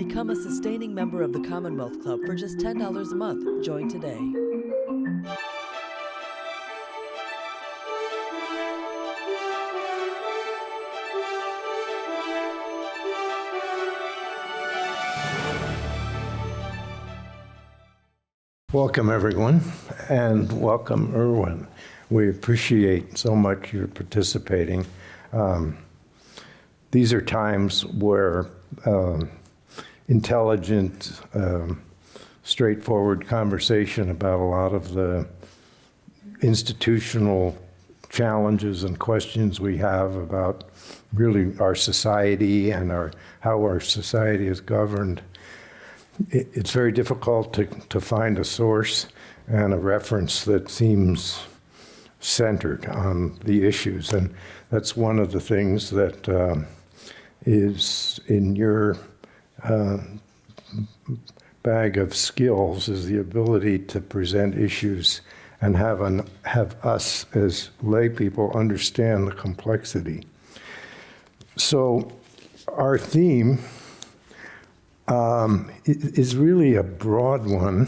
Become a sustaining member of the Commonwealth Club for just $10 a month. Join today. Welcome, everyone, and welcome, Erwin. We appreciate so much your participating. These are times where intelligent, straightforward conversation about a lot of the institutional challenges and questions we have about really our society and how our society is governed. It's very difficult to find a source and a reference that seems centered on the issues. And that's one of the things that is in your bag of skills, is the ability to present issues and have us as lay people understand the complexity. So our theme is really a broad one,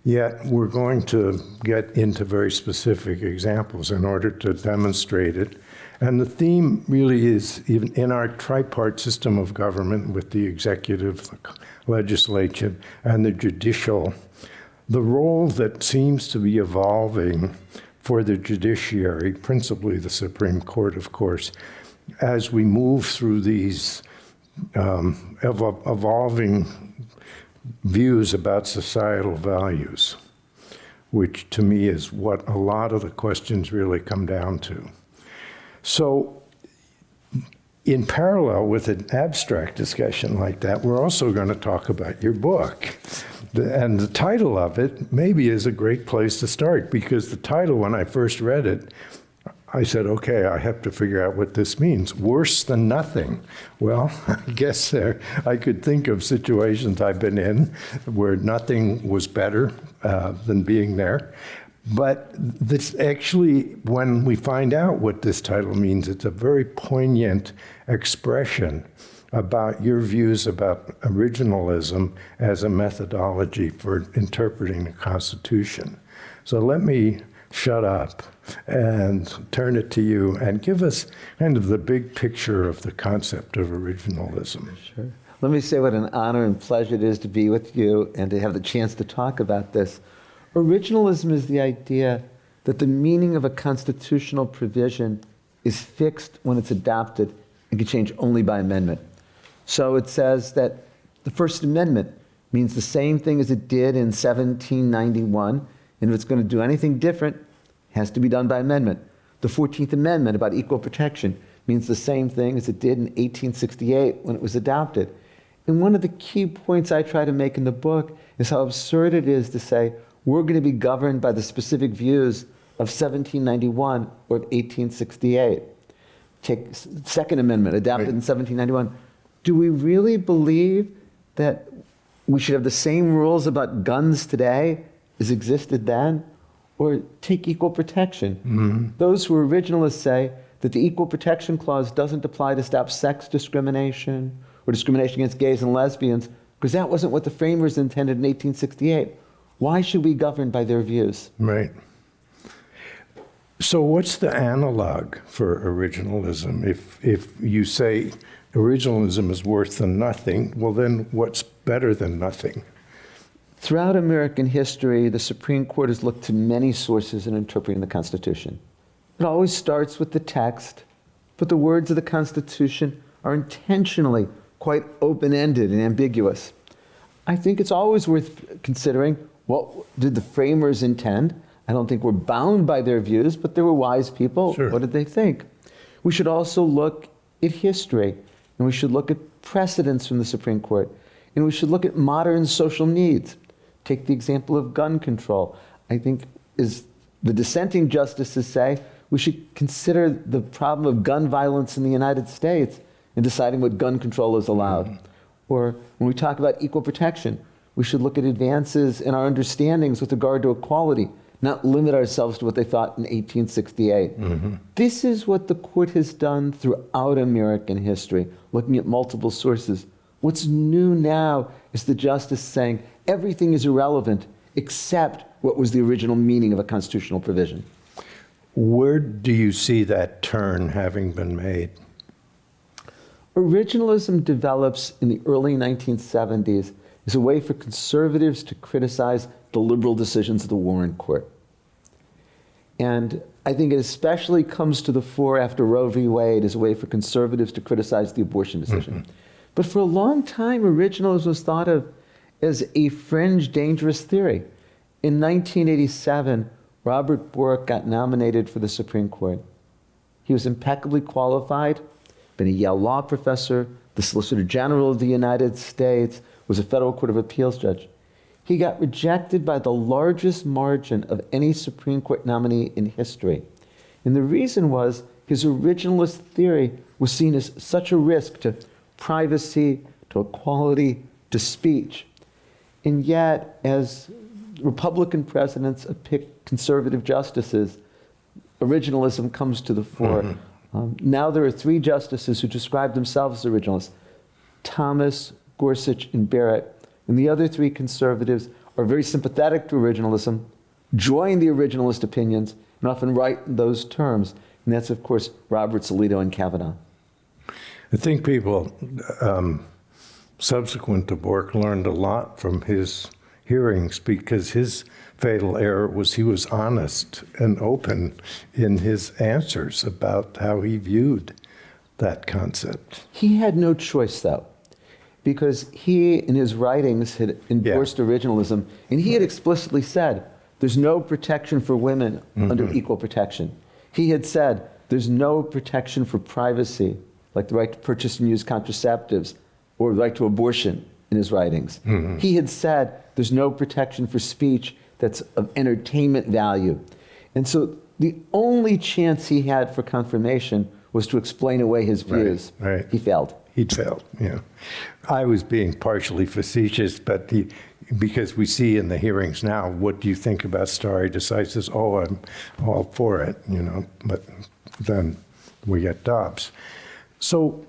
yet we're going to get into very specific examples in order to demonstrate it. And the theme really is, even in our tripart system of government with the executive, the legislature, and the judicial, the role that seems to be evolving for the judiciary, principally the Supreme Court, of course, as we move through these evolving views about societal values, which to me is what a lot of the questions really come down to. So in parallel with an abstract discussion like that, we're also going to talk about your book. And the title of it maybe is a great place to start, because the title, when I first read it, I said, okay, I have to figure out what this means. Worse than nothing. Well, I guess I could think of situations I've been in where nothing was better than being there. But this actually, when we find out what this title means, it's a very poignant expression about your views about originalism as a methodology for interpreting the Constitution. So let me shut up and turn it to you and give us kind of the big picture of the concept of originalism. Sure. Let me say what an honor and pleasure it is to be with you and to have the chance to talk about this. Originalism is the idea that the meaning of a constitutional provision is fixed when it's adopted and can change only by amendment. So it says that the First Amendment means the same thing as it did in 1791, and if it's going to do anything different, it has to be done by amendment. The 14th Amendment about equal protection means the same thing as it did in 1868 when it was adopted. And one of the key points I try to make in the book is how absurd it is to say we're going to be governed by the specific views of 1791 or 1868. Take Second Amendment, adopted in 1791. Do we really believe that we should have the same rules about guns today as existed then? Or take equal protection. Mm-hmm. Those who are originalists say that the Equal Protection Clause doesn't apply to stop sex discrimination or discrimination against gays and lesbians, because that wasn't what the framers intended in 1868. Why should we govern by their views? Right. So what's the analog for originalism? If you say originalism is worse than nothing, well then what's better than nothing? Throughout American history, the Supreme Court has looked to many sources in interpreting the Constitution. It always starts with the text, but the words of the Constitution are intentionally quite open-ended and ambiguous. I think it's always worth considering, what did the framers intend? I don't think we're bound by their views, but they were wise people. Sure. What did they think? We should also look at history, and we should look at precedents from the Supreme Court, and we should look at modern social needs. Take the example of gun control. I think, as the dissenting justices say, we should consider the problem of gun violence in the United States in deciding what gun control is allowed. Mm-hmm. Or when we talk about equal protection, we should look at advances in our understandings with regard to equality, not limit ourselves to what they thought in 1868. Mm-hmm. This is what the court has done throughout American history, looking at multiple sources. What's new now is the justice saying everything is irrelevant except what was the original meaning of a constitutional provision. Where do you see that turn having been made? Originalism develops in the early 1970s as a way for conservatives to criticize the liberal decisions of the Warren Court. And I think it especially comes to the fore after Roe v. Wade as a way for conservatives to criticize the abortion decision. But for a long time, originalism was thought of as a fringe, dangerous theory. In 1987, Robert Bork got nominated for the Supreme Court. He was impeccably qualified, been a Yale law professor, the Solicitor General of the United States, was a federal court of appeals judge. He got rejected by the largest margin of any Supreme Court nominee in history. And the reason was his originalist theory was seen as such a risk to privacy, to equality, to speech. And yet, as Republican presidents pick conservative justices, originalism comes to the fore. Now there are 3 justices who describe themselves as originalists: Thomas, Gorsuch, and Barrett. And the other 3 conservatives are very sympathetic to originalism, join the originalist opinions, and often write in those terms. And that's, of course, Roberts, Alito, and Kavanaugh. I think people subsequent to Bork learned a lot from his hearings, because his fatal error was he was honest and open in his answers about how he viewed that concept. He had no choice, though, because he, in his writings, had endorsed originalism, and he had explicitly said, there's no protection for women under equal protection. He had said, there's no protection for privacy, like the right to purchase and use contraceptives, or the right to abortion in his writings. He had said, there's no protection for speech that's of entertainment value. And so the only chance he had for confirmation was to explain away his views. Right. He failed. He'd failed, yeah. I was being partially facetious, but because we see in the hearings now, what do you think about stare decisis? Oh, I'm all for it, but then we get Dobbs. So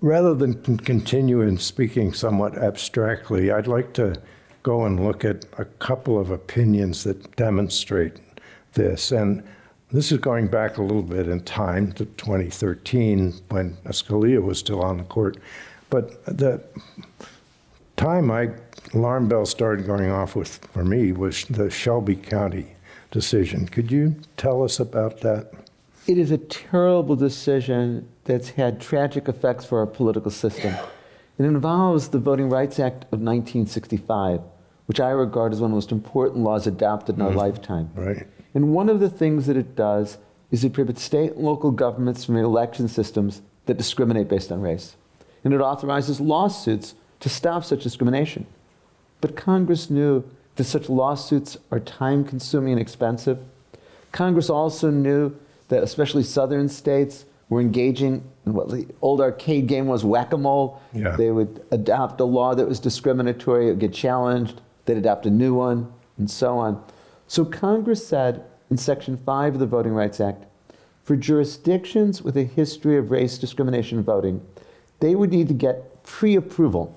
rather than continue in speaking somewhat abstractly, I'd like to go and look at a couple of opinions that demonstrate this. And this is going back a little bit in time to 2013 when Scalia was still on the court. But the time alarm bell started going off for me was the Shelby County decision. Could you tell us about that? It is a terrible decision that's had tragic effects for our political system. It involves the Voting Rights Act of 1965, which I regard as one of the most important laws adopted in our lifetime. Right. And one of the things that it does is it prohibits state and local governments from election systems that discriminate based on race. And it authorizes lawsuits to stop such discrimination. But Congress knew that such lawsuits are time-consuming and expensive. Congress also knew that especially southern states were engaging in what the old arcade game was, whack-a-mole. Yeah. They would adopt a law that was discriminatory, it would get challenged, they'd adopt a new one, and so on. So Congress said in Section 5 of the Voting Rights Act, for jurisdictions with a history of race discrimination voting, they would need to get pre-approval,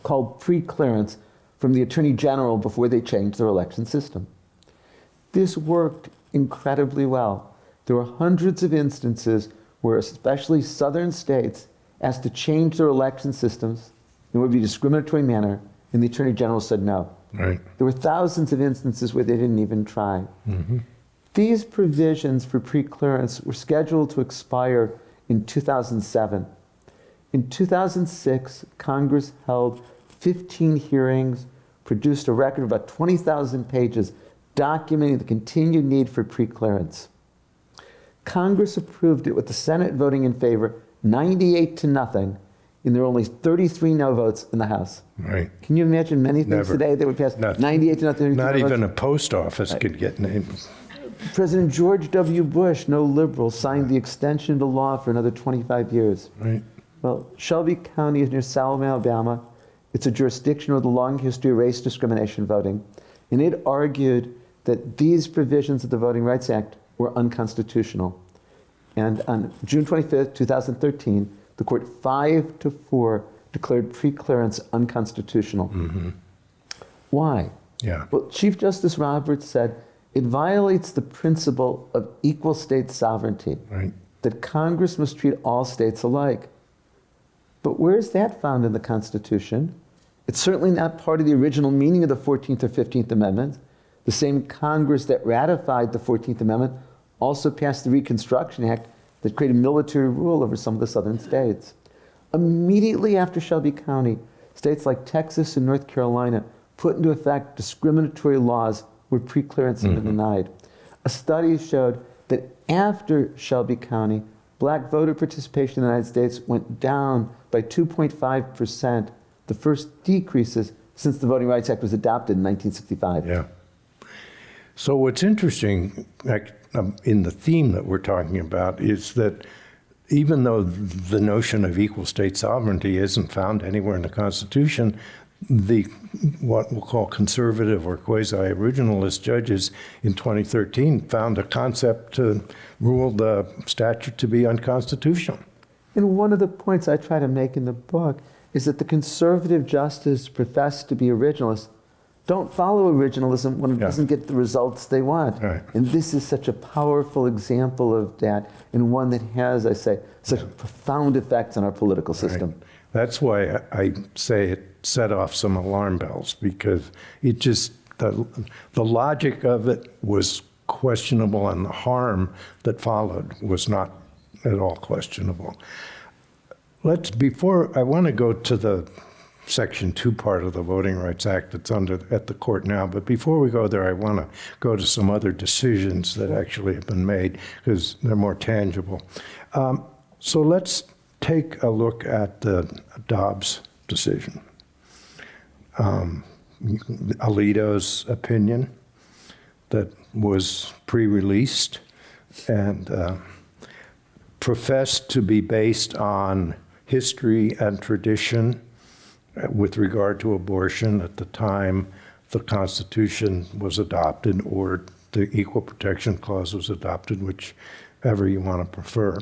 called pre-clearance, from the Attorney General before they changed their election system. This worked incredibly well. There were hundreds of instances where especially southern states asked to change their election systems in what would be a discriminatory manner, and the Attorney General said no. Right. There were thousands of instances where they didn't even try. These provisions for pre-clearance were scheduled to expire in 2007. In 2006, Congress held 15 hearings, produced a record of about 20,000 pages documenting the continued need for pre-clearance. Congress approved it with the Senate voting in favor 98-0, and there were only 33 no votes in the House. Right. Can you imagine many things Never. today that would pass 98-0? Not even a post office could get named. President George W. Bush, no liberal, signed the extension of the law for another 25 years. Right. Well, Shelby County is near Selma, Alabama. It's a jurisdiction with a long history of race discrimination voting. And it argued that these provisions of the Voting Rights Act were unconstitutional. And on June 25th, 2013, the court 5-4 declared preclearance unconstitutional. Why? Yeah. Well, Chief Justice Roberts said it violates the principle of equal state sovereignty, Right. that Congress must treat all states alike. But where is that found in the Constitution? It's certainly not part of the original meaning of the 14th or 15th Amendment. The same Congress that ratified the 14th Amendment also passed the Reconstruction Act that created military rule over some of the southern states. Immediately after Shelby County, states like Texas and North Carolina put into effect discriminatory laws where preclearance had been denied. A study showed that after Shelby County, black voter participation in the United States went down by 2.5%, the first decreases since the Voting Rights Act was adopted in 1965. Yeah. So what's interesting in the theme that we're talking about is that even though the notion of equal state sovereignty isn't found anywhere in the Constitution, the what we'll call conservative or quasi-originalist judges in 2013 found a concept to rule the statute to be unconstitutional. And one of the points I try to make in the book is that the conservative justices profess to be originalists don't follow originalism when it doesn't get the results they want. Right. And this is such a powerful example of that, and one that has, I say, such profound effects on our political system. Right. That's why I say it set off some alarm bells, because it just, the logic of it was questionable, and the harm that followed was not at all questionable. I want to go to the Section 2 part of the Voting Rights Act that's at the court now, but before we go there, I want to go to some other decisions that actually have been made, because they're more tangible. So let's take a look at the Dobbs decision. Alito's opinion that was pre-released and professed to be based on history and tradition with regard to abortion at the time the Constitution was adopted or the Equal Protection Clause was adopted, whichever you want to prefer.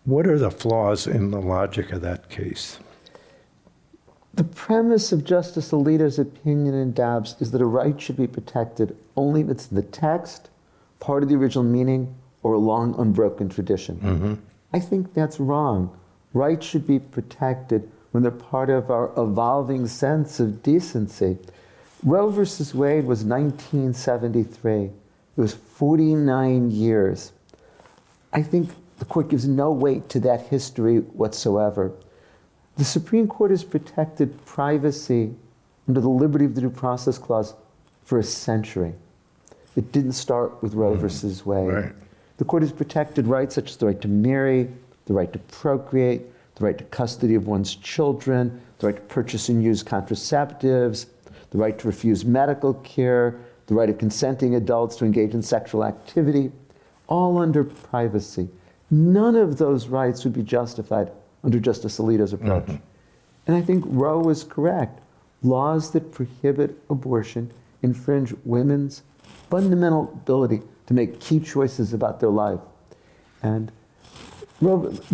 What are the flaws in the logic of that case? The premise of Justice Alito's opinion in Dobbs is that a right should be protected only if it's in the text, part of the original meaning, or a long unbroken tradition. I think that's wrong. Rights should be protected when they're part of our evolving sense of decency. Roe versus Wade was 1973. It was 49 years. I think the court gives no weight to that history whatsoever. The Supreme Court has protected privacy under the liberty of the Due Process Clause for a century. It didn't start with Roe versus Wade. Right. The court has protected rights such as the right to marry, the right to procreate, the right to custody of one's children, the right to purchase and use contraceptives, the right to refuse medical care, the right of consenting adults to engage in sexual activity, all under privacy. None of those rights would be justified under Justice Alito's approach. And I think Roe was correct. Laws that prohibit abortion infringe women's fundamental ability to make key choices about their life. And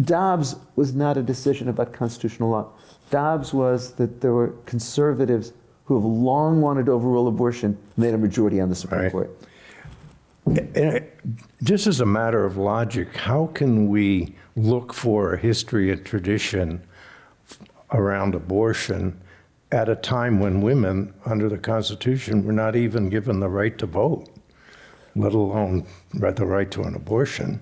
Dobbs was not a decision about constitutional law. Dobbs was that there were conservatives who have long wanted to overrule abortion and they had a majority on the Supreme Right. Court. And just as a matter of logic, how can we look for a history and tradition around abortion at a time when women, under the Constitution, were not even given the right to vote, let alone the right to an abortion?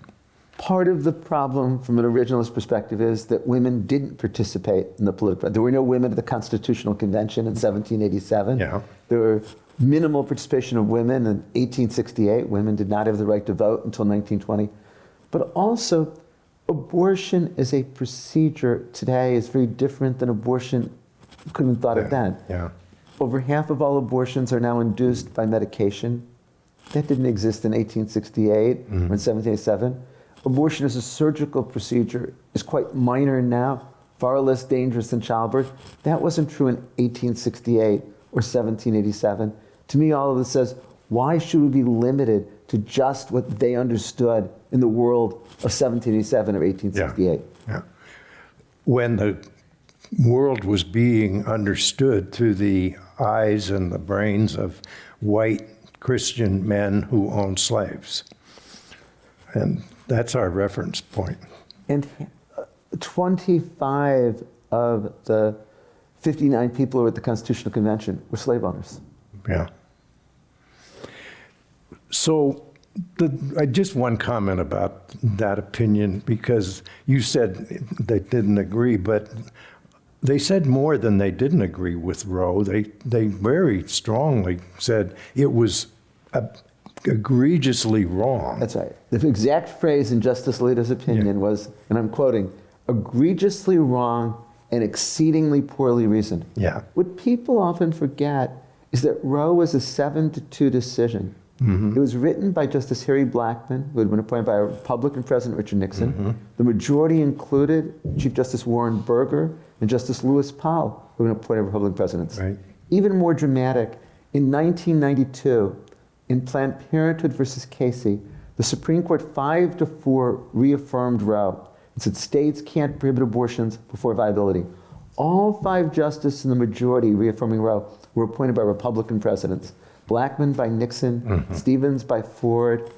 Part of the problem from an originalist perspective is that women didn't participate in the political. There were no women at the Constitutional Convention in 1787. Yeah. There were minimal participation of women in 1868. Women did not have the right to vote until 1920. But also, abortion as a procedure today is very different than abortion could have been thought of then. Yeah. Over half of all abortions are now induced by medication. That didn't exist in 1868 or in 1787. Abortion as a surgical procedure is quite minor now, far less dangerous than childbirth. That wasn't true in 1868 or 1787. To me, all of this says, why should we be limited to just what they understood in the world of 1787 or 1868? Yeah. When the world was being understood through the eyes and the brains of white Christian men who owned slaves. And that's our reference point. And 25 of the 59 people who were at the Constitutional Convention were slave owners. Yeah. So just one comment about that opinion, because you said they didn't agree, but they said more than they didn't agree with Roe. They very strongly said it was egregiously wrong. That's right. The exact phrase in Justice Alito's opinion was, and I'm quoting, egregiously wrong and exceedingly poorly reasoned. Yeah. What people often forget is that Roe was a 7-2 decision. It was written by Justice Harry Blackmun, who had been appointed by Republican President Richard Nixon. The majority included Chief Justice Warren Burger and Justice Lewis Powell, who had been appointed Republican presidents. Right. Even more dramatic, in 1992, in Planned Parenthood versus Casey, the Supreme Court 5-4 reaffirmed Roe and said states can't prohibit abortions before viability. All 5 justices in the majority reaffirming Roe were appointed by Republican presidents. Blackmun by Nixon, Stevens by Ford,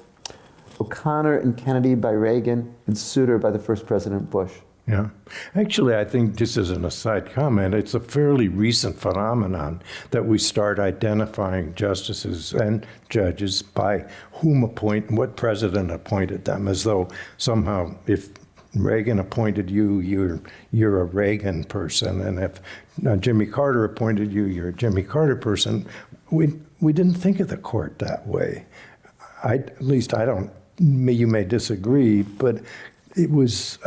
O'Connor and Kennedy by Reagan, and Souter by the first President Bush. Yeah. Actually, I think, just as an aside comment, it's a fairly recent phenomenon that we start identifying justices and judges by what president appointed them, as though somehow if Reagan appointed you, you're a Reagan person, and if Jimmy Carter appointed you, you're a Jimmy Carter person. We didn't think of the court that way. At least I don't. You may disagree, but it was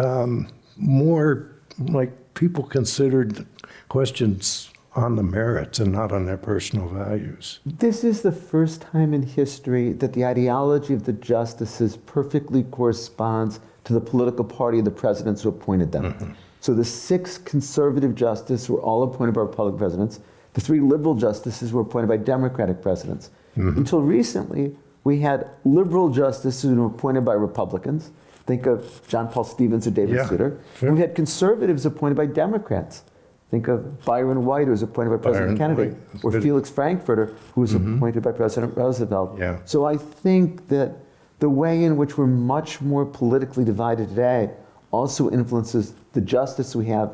more like people considered questions on the merits and not on their personal values. This is the first time in history that the ideology of the justices perfectly corresponds to the political party of the presidents who appointed them. So the 6 conservative justices were all appointed by Republican presidents. The 3 liberal justices were appointed by Democratic presidents. Until recently, we had liberal justices who were appointed by Republicans. Think of John Paul Stevens or David Souter. Sure. And we had conservatives appointed by Democrats. Think of Byron White, who was appointed by President Kennedy, or Felix Frankfurter, who was appointed by President Roosevelt. Yeah. So I think that the way in which we're much more politically divided today also influences the justice we have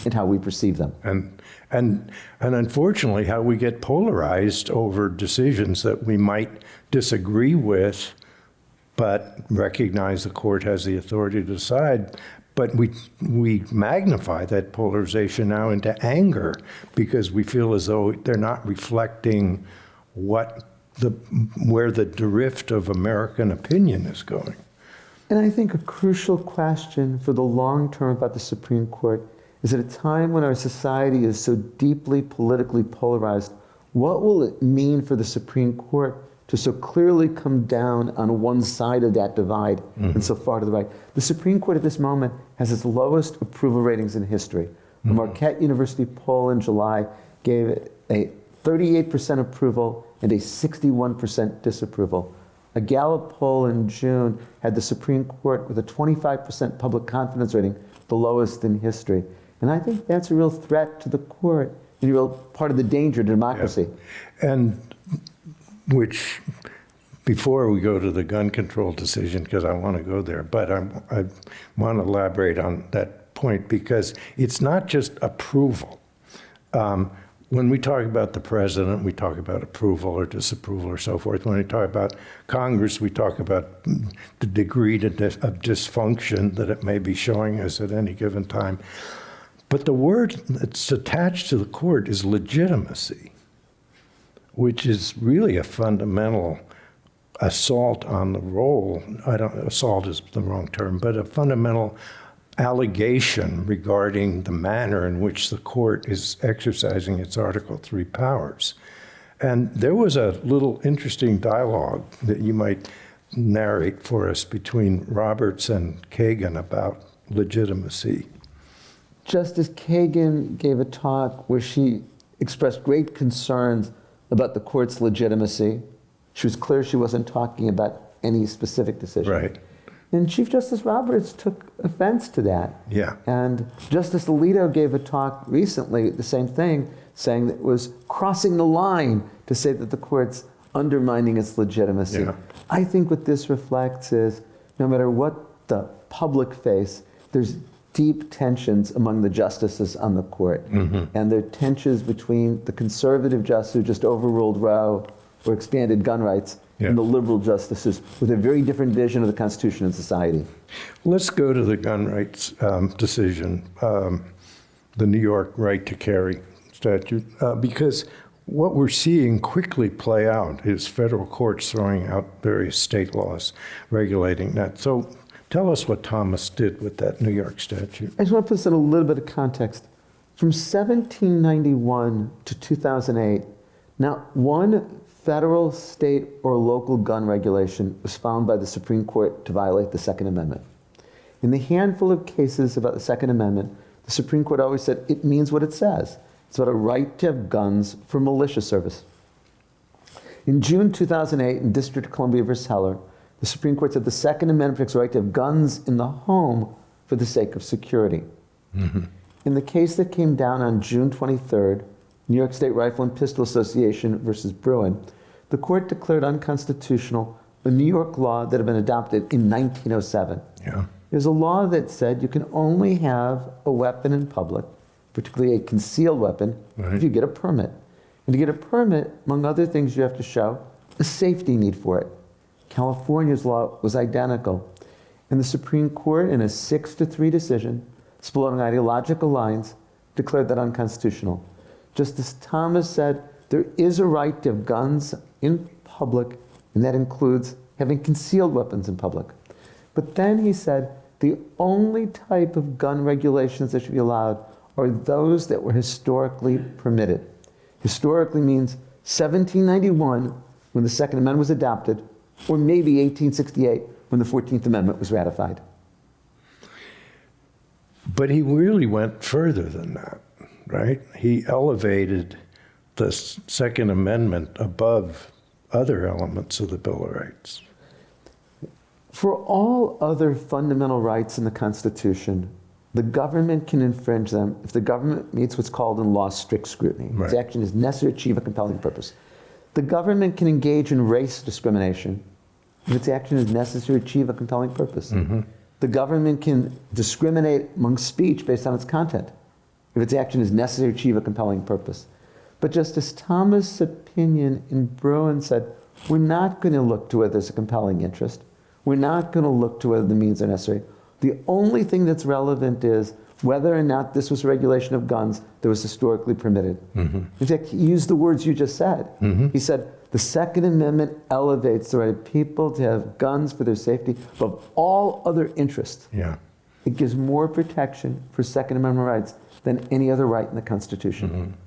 and how we perceive them. And unfortunately, how we get polarized over decisions that we might disagree with, but recognize the court has the authority to decide. But we magnify that polarization now into anger because we feel as though they're not reflecting where the drift of American opinion is going. And I think a crucial question for the long term about the Supreme Court is at a time when our society is so deeply politically polarized, what will it mean for the Supreme Court to so clearly come down on one side of that divide and so far to the right? The Supreme Court at this moment has its lowest approval ratings in history. A Marquette University poll in July gave it a 38% approval and a 61% disapproval. A Gallup poll in June had the Supreme Court with a 25% public confidence rating, the lowest in history. And I think that's a real threat to the court and a real part of the danger to democracy. Yeah. And which, before we go to the gun control decision, because I want to go there, but I want to elaborate on that point because it's not just approval. When we talk about the president, we talk about approval or disapproval or so forth. When we talk about Congress, we talk about the degree of dysfunction that it may be showing us at any given time. But the word that's attached to the court is legitimacy, which is really a fundamental assault on the role. Assault is the wrong term, but a fundamental allegation regarding the manner in which the court is exercising its Article III powers. And there was a little interesting dialogue that you might narrate for us between Roberts and Kagan about legitimacy. Justice Kagan gave a talk where she expressed great concerns about the court's legitimacy. She was clear she wasn't talking about any specific decision. Right. And Chief Justice Roberts took offense to that. Yeah. And Justice Alito gave a talk recently, the same thing, saying that it was crossing the line to say that the court's undermining its legitimacy. Yeah. I think what this reflects is no matter what the public face, there's deep tensions among the justices on the court. And there are tensions between the conservative justice who just overruled Roe or expanded gun rights and the liberal justices with a very different vision of the Constitution and society. Let's go to the gun rights decision, the New York right to carry statute, because what we're seeing quickly play out is federal courts throwing out various state laws regulating that. So tell us what Thomas did with that New York statute. I just want to put this in a little bit of context. From 1791 to 2008, not one federal, state, or local gun regulation was found by the Supreme Court to violate the Second Amendment. In the handful of cases about the Second Amendment, the Supreme Court always said it means what it says. It's about a right to have guns for militia service. In June 2008, in District of Columbia versus Heller, the Supreme Court said the Second Amendment protects the right to have guns in the home for the sake of security. In the case that came down on June 23rd, New York State Rifle and Pistol Association versus Bruin, the court declared unconstitutional a New York law that had been adopted in 1907. Yeah. There's a law that said you can only have a weapon in public, particularly a concealed weapon, if you get a permit. And to get a permit, among other things, you have to show a safety need for it. California's law was identical. And the Supreme Court, in a 6-3 decision, split on ideological lines, declared that unconstitutional. Justice Thomas said there is a right to have guns in public, and that includes having concealed weapons in public. But then he said the only type of gun regulations that should be allowed are those that were historically permitted. Historically means 1791, when the Second Amendment was adopted, or maybe 1868, when the 14th Amendment was ratified. But he really went further than that, right? He elevated the Second Amendment above other elements of the Bill of Rights. For all other fundamental rights in the Constitution, the government can infringe them if the government meets what's called in law strict scrutiny. Its action is necessary to achieve a compelling purpose. The government can engage in race discrimination if its action is necessary to achieve a compelling purpose. The government can discriminate among speech based on its content if its action is necessary to achieve a compelling purpose. But Justice Thomas' opinion in Bruin said, we're not going to look to whether there's a compelling interest. We're not going to look to whether the means are necessary. The only thing that's relevant is whether or not this was a regulation of guns that was historically permitted. In fact, he used the words you just said. He said, the Second Amendment elevates the right of people to have guns for their safety above all other interests. Yeah. It gives more protection for Second Amendment rights than any other right in the Constitution.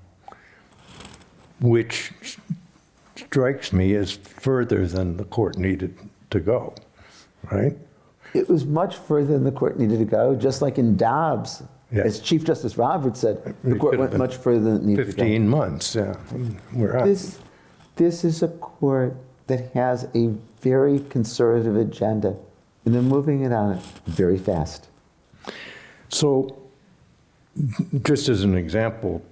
Which strikes me as further than the court needed to go, right? It was much further than the court needed to go, just like in Dobbs. Yes. As Chief Justice Roberts said, the It court could have went been much further than it needed to go. 15 months, yeah. We're out. This is a court that has a very conservative agenda, and they're moving it on it very fast. So, just as an example,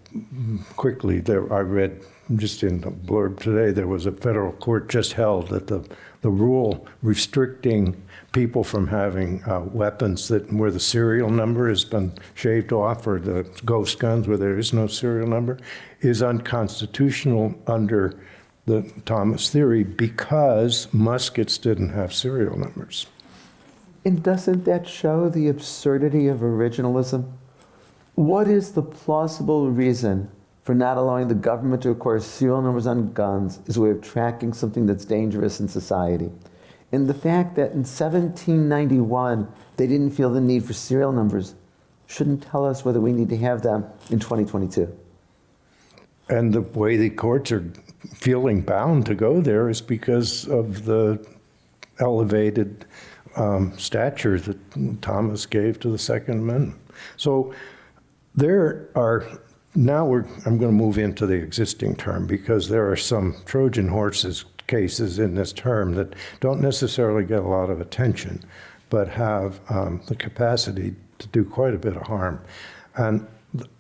quickly, I read just in the blurb today, there was a federal court just held that the rule restricting people from having weapons where the serial number has been shaved off, or the ghost guns where there is no serial number, is unconstitutional under the Thomas theory because muskets didn't have serial numbers. And doesn't that show the absurdity of originalism? What is the plausible reason for not allowing the government to require serial numbers on guns as a way of tracking something that's dangerous in society? And the fact that in 1791 they didn't feel the need for serial numbers shouldn't tell us whether we need to have them in 2022. And the way the courts are feeling bound to go there is because of the elevated stature that Thomas gave to the Second Amendment. So there are, I'm going to move into the existing term because there are some Trojan horses cases in this term that don't necessarily get a lot of attention. but have the capacity to do quite a bit of harm. And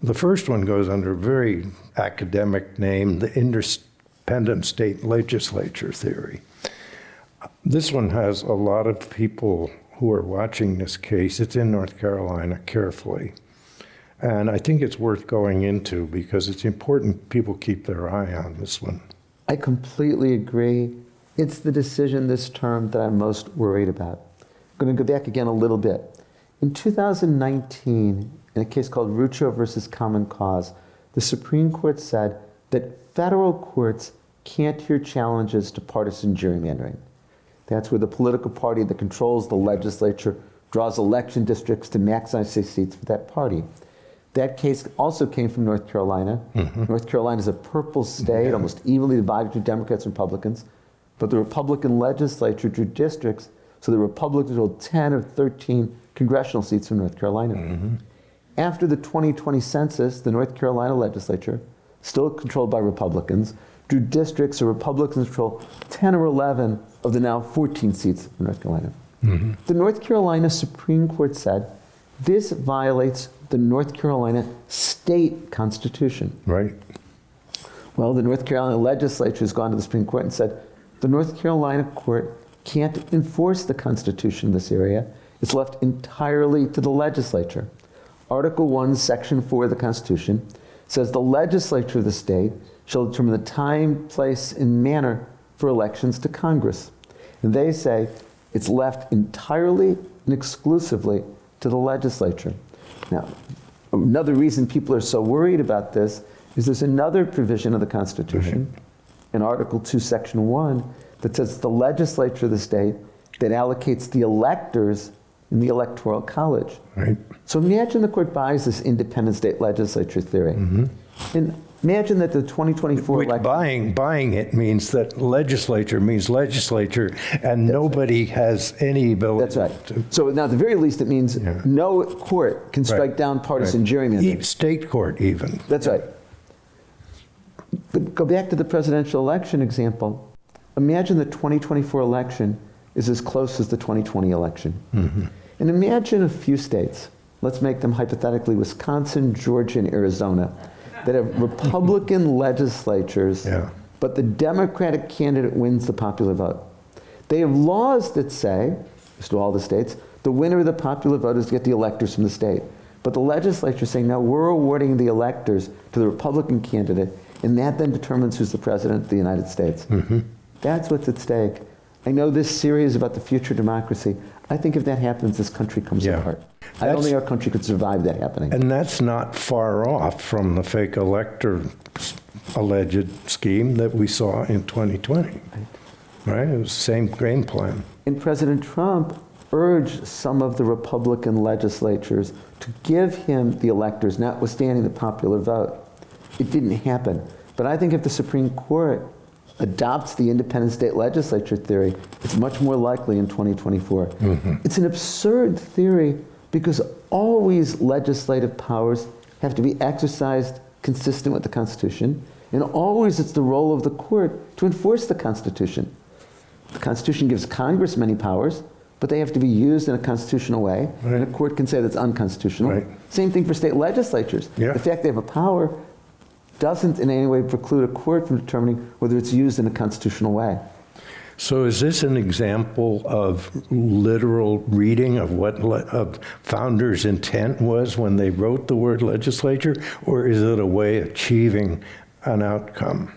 the first one goes under a very academic name, the independent state legislature theory. This one has a lot of people who are watching this case. It's in North Carolina carefully. And I think it's worth going into because it's important people keep their eye on this one. I completely agree. It's the decision this term that I'm most worried about. I'm going to go back again a little bit. In 2019, in a case called Rucho versus Common Cause, the Supreme Court said that federal courts can't hear challenges to partisan gerrymandering. That's where the political party that controls the legislature draws election districts to maximize seats for that party. That case also came from North Carolina. North Carolina is a purple state, almost evenly divided between Democrats and Republicans. But the Republican legislature drew districts, so the Republicans held 10 of 13 congressional seats from North Carolina. After the 2020 census, the North Carolina legislature, still controlled by Republicans, drew districts so Republicans control 10 or 11 of the now 14 seats in North Carolina. The North Carolina Supreme Court said this violates the North Carolina state constitution. Right. Well, the North Carolina legislature has gone to the Supreme Court and said the North Carolina court can't enforce the Constitution in this area. It's left entirely to the legislature. Article 1, Section 4 of the Constitution says the legislature of the state shall determine the time, place, and manner for elections to Congress. And they say it's left entirely and exclusively to the legislature. Now, another reason people are so worried about this is there's another provision of the Constitution in Article 2, Section 1 that says the legislature of the state that allocates the electors in the Electoral College. Right. So imagine the court buys this independent state legislature theory. And imagine that the 2024 Which election... buying it means that legislature means legislature, and nobody has any ability. That's right. to- So now at the very least it means Yeah. no court can strike Right. down partisan Right. gerrymandering. State court even. That's right. But go back to the presidential election example. Imagine the 2024 election is as close as the 2020 election. And imagine a few states, let's make them hypothetically Wisconsin, Georgia, and Arizona, that have Republican legislatures, Yeah. but the Democratic candidate wins the popular vote. They have laws that say, as to all the states, the winner of the popular vote is to get the electors from the state. But the legislature is saying, no, we're awarding the electors to the Republican candidate, and that then determines who's the president of the United States. That's what's at stake. I know this series about the future of democracy. I think if that happens, this country comes Yeah. apart. I don't think our country could survive that happening. And that's not far off from the fake elector alleged scheme that we saw in 2020. Right? It was the same game plan. And President Trump urged some of the Republican legislatures to give him the electors, notwithstanding the popular vote. It didn't happen. But I think if the Supreme Court adopts the independent state legislature theory, it's much more likely in 2024. It's an absurd theory because always legislative powers have to be exercised consistent with the Constitution, and always it's the role of the court to enforce the Constitution. The Constitution gives Congress many powers, but they have to be used in a constitutional way, and a court can say that's unconstitutional. Right. Same thing for state legislatures. Yeah. The fact they have a power doesn't in any way preclude a court from determining whether it's used in a constitutional way. So is this an example of literal reading of what of founders' intent was when they wrote the word legislature, or is it a way of achieving an outcome?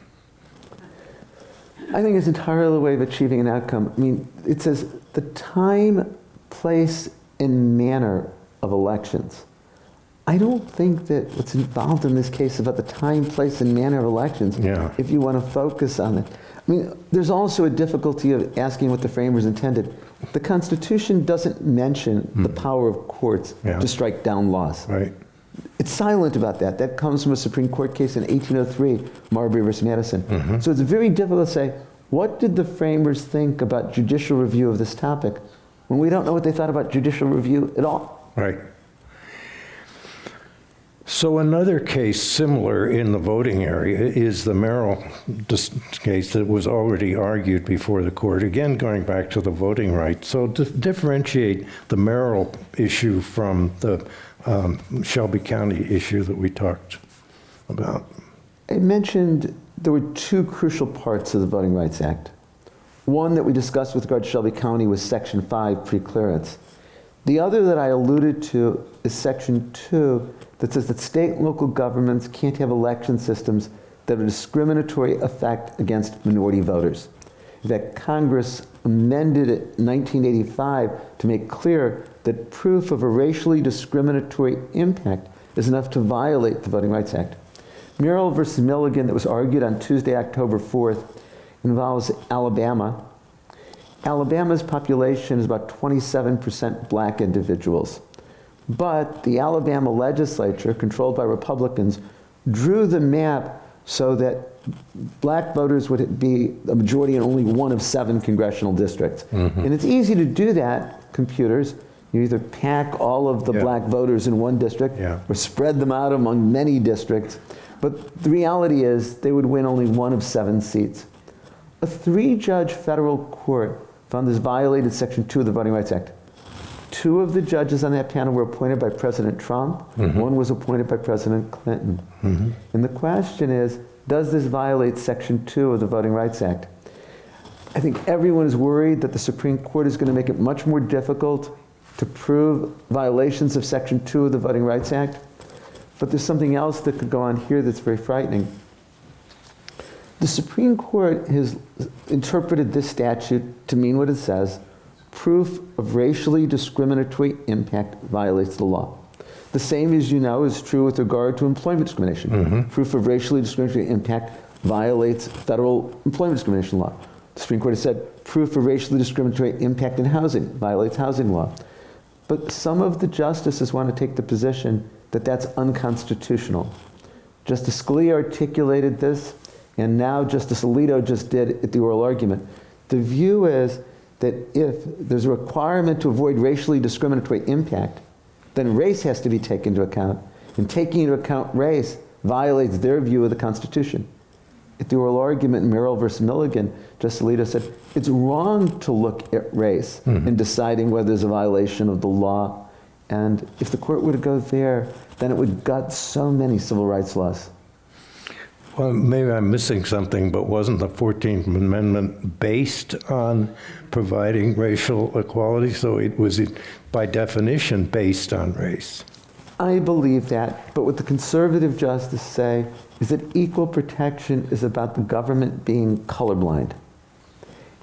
I think it's entirely a way of achieving an outcome. I mean, it says the time, place, and manner of elections. I don't think that what's involved in this case about the time, place, and manner of elections, Yeah. if you want to focus on it. I mean, there's also a difficulty of asking what the framers intended. The Constitution doesn't mention the power of courts Yeah. to strike down laws. Right. It's silent about that. That comes from a Supreme Court case in 1803, Marbury versus Madison. So it's very difficult to say, what did the framers think about judicial review of this topic when we don't know what they thought about judicial review at all? Right. So another case similar in the voting area is the Merrill case that was already argued before the court, again going back to the voting rights. So to differentiate the Merrill issue from the Shelby County issue that we talked about. I mentioned there were two crucial parts of the Voting Rights Act. One that we discussed with regard to Shelby County was Section 5, pre-clearance. The other that I alluded to is Section 2, that says that state and local governments can't have election systems that have a discriminatory effect against minority voters. In fact, Congress amended it in 1985 to make clear that proof of a racially discriminatory impact is enough to violate the Voting Rights Act. Merrill versus Milligan, that was argued on Tuesday, October 4th, involves Alabama. Alabama's population is about 27% black individuals. But the Alabama legislature, controlled by Republicans, drew the map so that black voters would be a majority in only one of 7 congressional districts. And it's easy to do that, computers. You either pack all of the black voters in one district or spread them out among many districts. But the reality is they would win only one of 7 seats. A 3-judge federal court found this violated Section 2 of the Voting Rights Act. 2 of the judges on that panel were appointed by President Trump. One was appointed by President Clinton. And the question is, does this violate Section 2 of the Voting Rights Act? I think everyone is worried that the Supreme Court is going to make it much more difficult to prove violations of Section 2 of the Voting Rights Act. But there's something else that could go on here that's very frightening. The Supreme Court has interpreted this statute to mean what it says: proof of racially discriminatory impact violates the law. The same, as you know, is true with regard to employment discrimination. Proof of racially discriminatory impact violates federal employment discrimination law. The Supreme Court has said proof of racially discriminatory impact in housing violates housing law. But some of the justices want to take the position that that's unconstitutional. Justice Scalia articulated this, and now Justice Alito just did at the oral argument. The view is that if there's a requirement to avoid racially discriminatory impact, then race has to be taken into account. And taking into account race violates their view of the Constitution. At the oral argument in Merrill versus Milligan, Justice Alito said, it's wrong to look at race in deciding whether there's a violation of the law. And if the court were to go there, then it would gut so many civil rights laws. Well, maybe I'm missing something, but wasn't the 14th Amendment based on providing racial equality? So it was, by definition, based on race. I believe that, but what the conservative justices say is that equal protection is about the government being colorblind.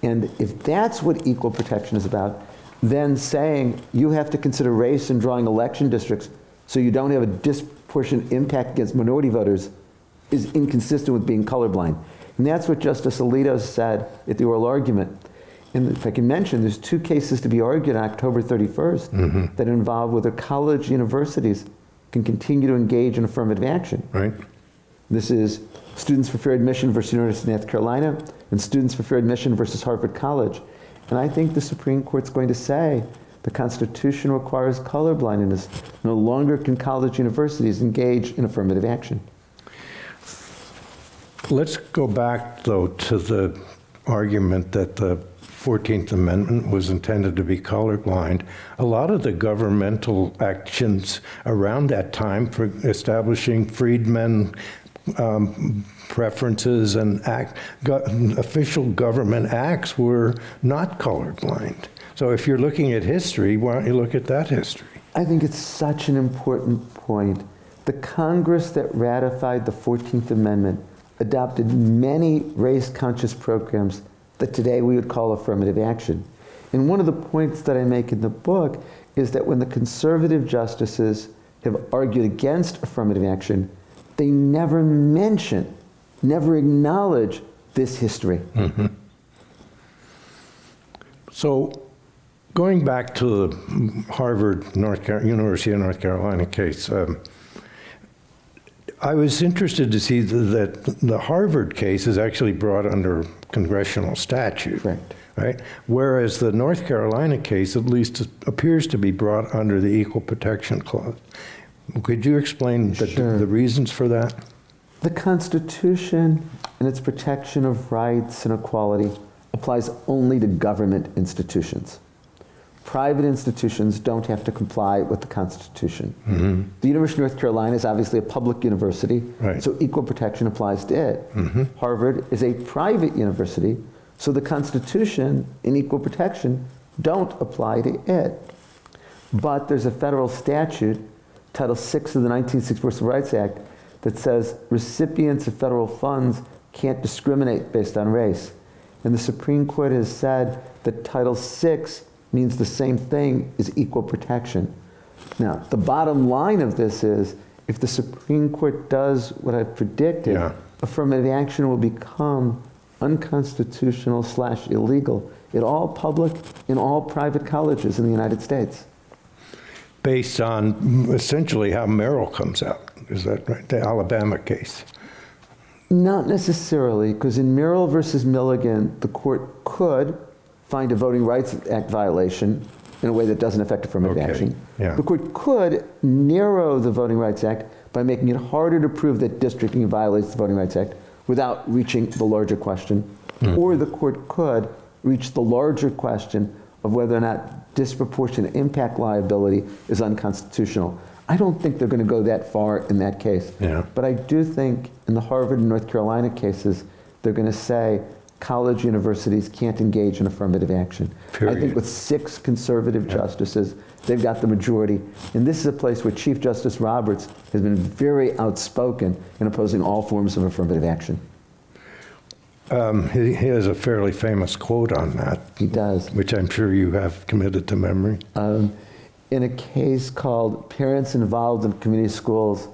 And if that's what equal protection is about, then saying you have to consider race in drawing election districts so you don't have a disproportionate impact against minority voters is inconsistent with being colorblind. And that's what Justice Alito said at the oral argument. And if I can mention, there's 2 cases to be argued on October 31st that involve whether college universities can continue to engage in affirmative action. Right. This is Students for Fair Admission versus University of North Carolina and Students for Fair Admission versus Harvard College. And I think the Supreme Court's going to say the Constitution requires colorblindness. No longer can college universities engage in affirmative action. Let's go back, though, to the argument that the 14th Amendment was intended to be colorblind. A lot of the governmental actions around that time for establishing freedmen preferences and official government acts were not colorblind. So if you're looking at history, why don't you look at that history? I think it's such an important point. The Congress that ratified the 14th Amendment adopted many race-conscious programs that today we would call affirmative action. And one of the points that I make in the book is that when the conservative justices have argued against affirmative action, they never mention, never acknowledge this history. So going back to the Harvard, University of North Carolina case, I was interested to see that the Harvard case is actually brought under congressional statute. Correct. Right? Whereas the North Carolina case, at least, appears to be brought under the Equal Protection Clause. Could you explain Sure. the reasons for that? The Constitution and its protection of rights and equality applies only to government institutions. Private institutions don't have to comply with the Constitution. The University of North Carolina is obviously a public university, Right. so equal protection applies to it. Harvard is a private university, so the Constitution and equal protection don't apply to it. But there's a federal statute, Title VI of the 1964 Civil Rights Act, that says recipients of federal funds can't discriminate based on race. And the Supreme Court has said that Title VI means the same thing as equal protection. Now, the bottom line of this is, if the Supreme Court does what I predicted, Yeah. affirmative action will become unconstitutional/illegal at all public and all private colleges in the United States. Based on essentially how Merrill comes out. Is that right? The Alabama case. Not necessarily, because in Merrill versus Milligan, the court could find a Voting Rights Act violation in a way that doesn't affect affirmative Okay, action. yeah. The court could narrow the Voting Rights Act by making it harder to prove that districting violates the Voting Rights Act without reaching the larger question. Or the court could reach the larger question of whether or not disproportionate impact liability is unconstitutional. I don't think they're going to go that far in that case. Yeah. But I do think in the Harvard and North Carolina cases, they're going to say college universities can't engage in affirmative action. I Period. think with 6 conservative justices, they've got the majority. And this is a place where Chief Justice Roberts has been very outspoken in opposing all forms of affirmative action. He has a fairly famous quote on that, He does. which I'm sure you have committed to memory. In a case called Parents Involved in Community Schools,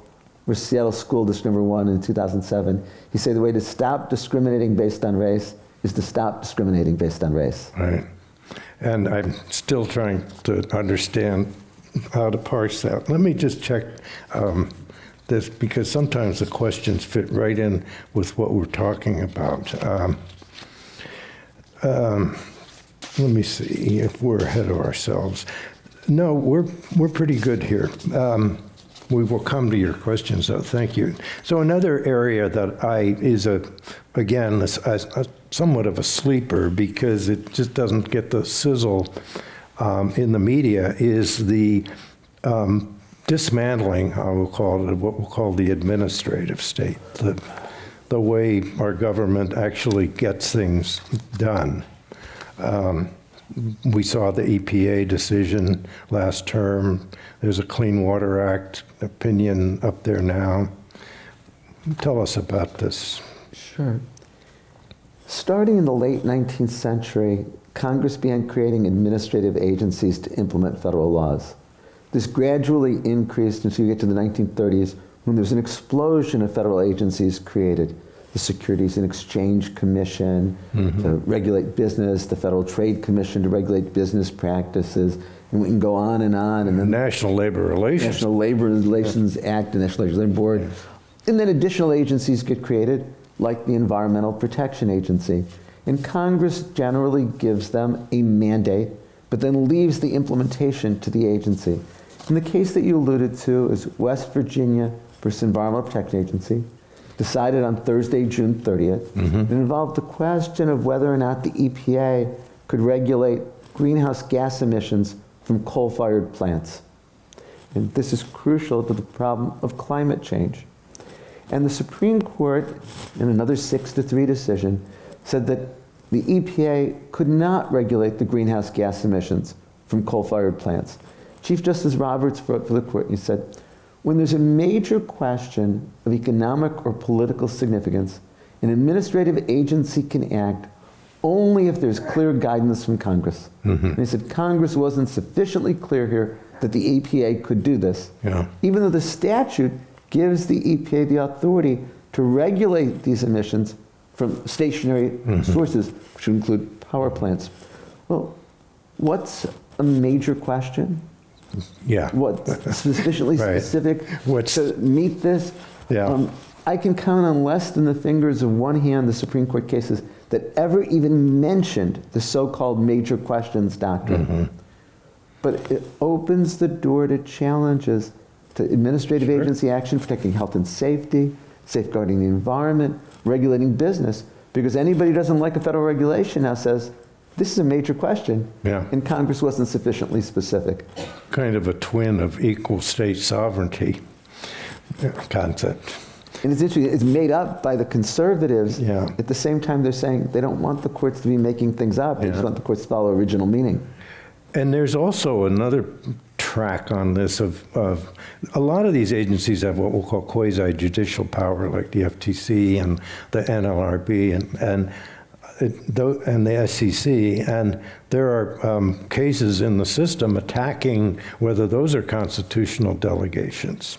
where Seattle School District Number 1 in 2007, he said the way to stop discriminating based on race is to stop discriminating based on race. Right. And I'm still trying to understand how to parse that. Let me just check this, because sometimes the questions fit right in with what we're talking about. Let me see if we're ahead of ourselves. No, we're pretty good here. We will come to your questions, though. Thank you. So another area that is again a somewhat of a sleeper, because it just doesn't get the sizzle in the media, is the dismantling, I will call it, what we'll call the administrative state, the way our government actually gets things done. We saw the EPA decision last term. There's a Clean Water Act opinion up there now. Tell us about this. Sure. Starting in the late 19th century, Congress began creating administrative agencies to implement federal laws. This gradually increased until you get to the 1930s, when there was an explosion of federal agencies created. The Securities and Exchange Commission to regulate business, the Federal Trade Commission to regulate business practices, and we can go on and on. And The then National Labor Relations. National Labor Relations Act, the National Labor Board. And then additional agencies get created, like the Environmental Protection Agency. And Congress generally gives them a mandate, but then leaves the implementation to the agency. And the case that you alluded to is West Virginia versus Environmental Protection Agency, decided on Thursday, June 30th. It involved the question of whether or not the EPA could regulate greenhouse gas emissions from coal-fired plants. And this is crucial to the problem of climate change. And the Supreme Court, in another 6-3 decision, said that the EPA could not regulate the greenhouse gas emissions from coal-fired plants. Chief Justice Roberts wrote for the court, and he said, when there's a major question of economic or political significance, an administrative agency can act only if there's clear guidance from Congress. And he said Congress wasn't sufficiently clear here that the EPA could do this, Yeah. even though the statute gives the EPA the authority to regulate these emissions from stationary sources, which would include power plants. Well, what's a major question? Yeah. What sufficiently Right. specific What's- to meet this? Yeah. I can count on less than the fingers of one hand the Supreme Court cases that ever even mentioned the so-called major questions doctrine. But it opens the door to challenges to administrative Sure. agency action, protecting health and safety, safeguarding the environment, regulating business, because anybody who doesn't like a federal regulation now says, this is a major question, Yeah. and Congress wasn't sufficiently specific. Kind of a twin of equal state sovereignty concept. And it's interesting, it's made up by the conservatives. Yeah. At the same time, they're saying they don't want the courts to be making things up. They just Yeah. want the courts to follow original meaning. And there's also another track on this of a lot of these agencies have what we'll call quasi-judicial power, like the FTC and the NLRB and the SEC, and there are cases in the system attacking whether those are constitutional delegations.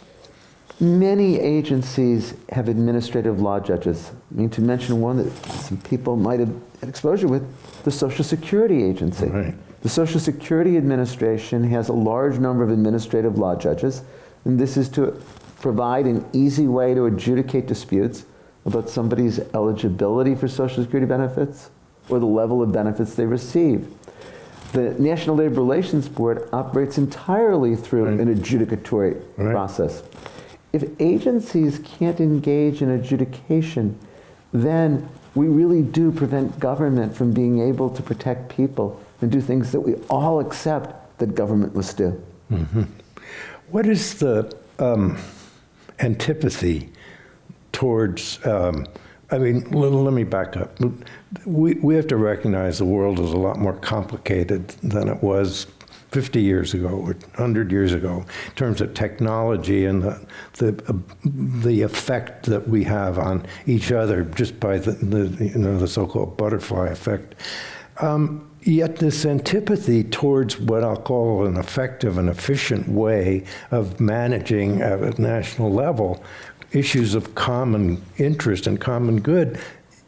Many agencies have administrative law judges. I mean, to mention one that some people might have had exposure with, the Social Security Agency. Right. The Social Security Administration has a large number of administrative law judges, and this is to provide an easy way to adjudicate disputes about somebody's eligibility for Social Security benefits or the level of benefits they receive. The National Labor Relations Board operates entirely through Right. an adjudicatory Right. process. If agencies can't engage in adjudication, then we really do prevent government from being able to protect people and do things that we all accept that government must do. What is the antipathy towards, I mean, let me back up. We have to recognize the world is a lot more complicated than it was 50 years ago or 100 years ago in terms of technology and the effect that we have on each other just by the so-called butterfly effect. Yet this antipathy towards what I'll call an effective and efficient way of managing at a national level issues of common interest and common good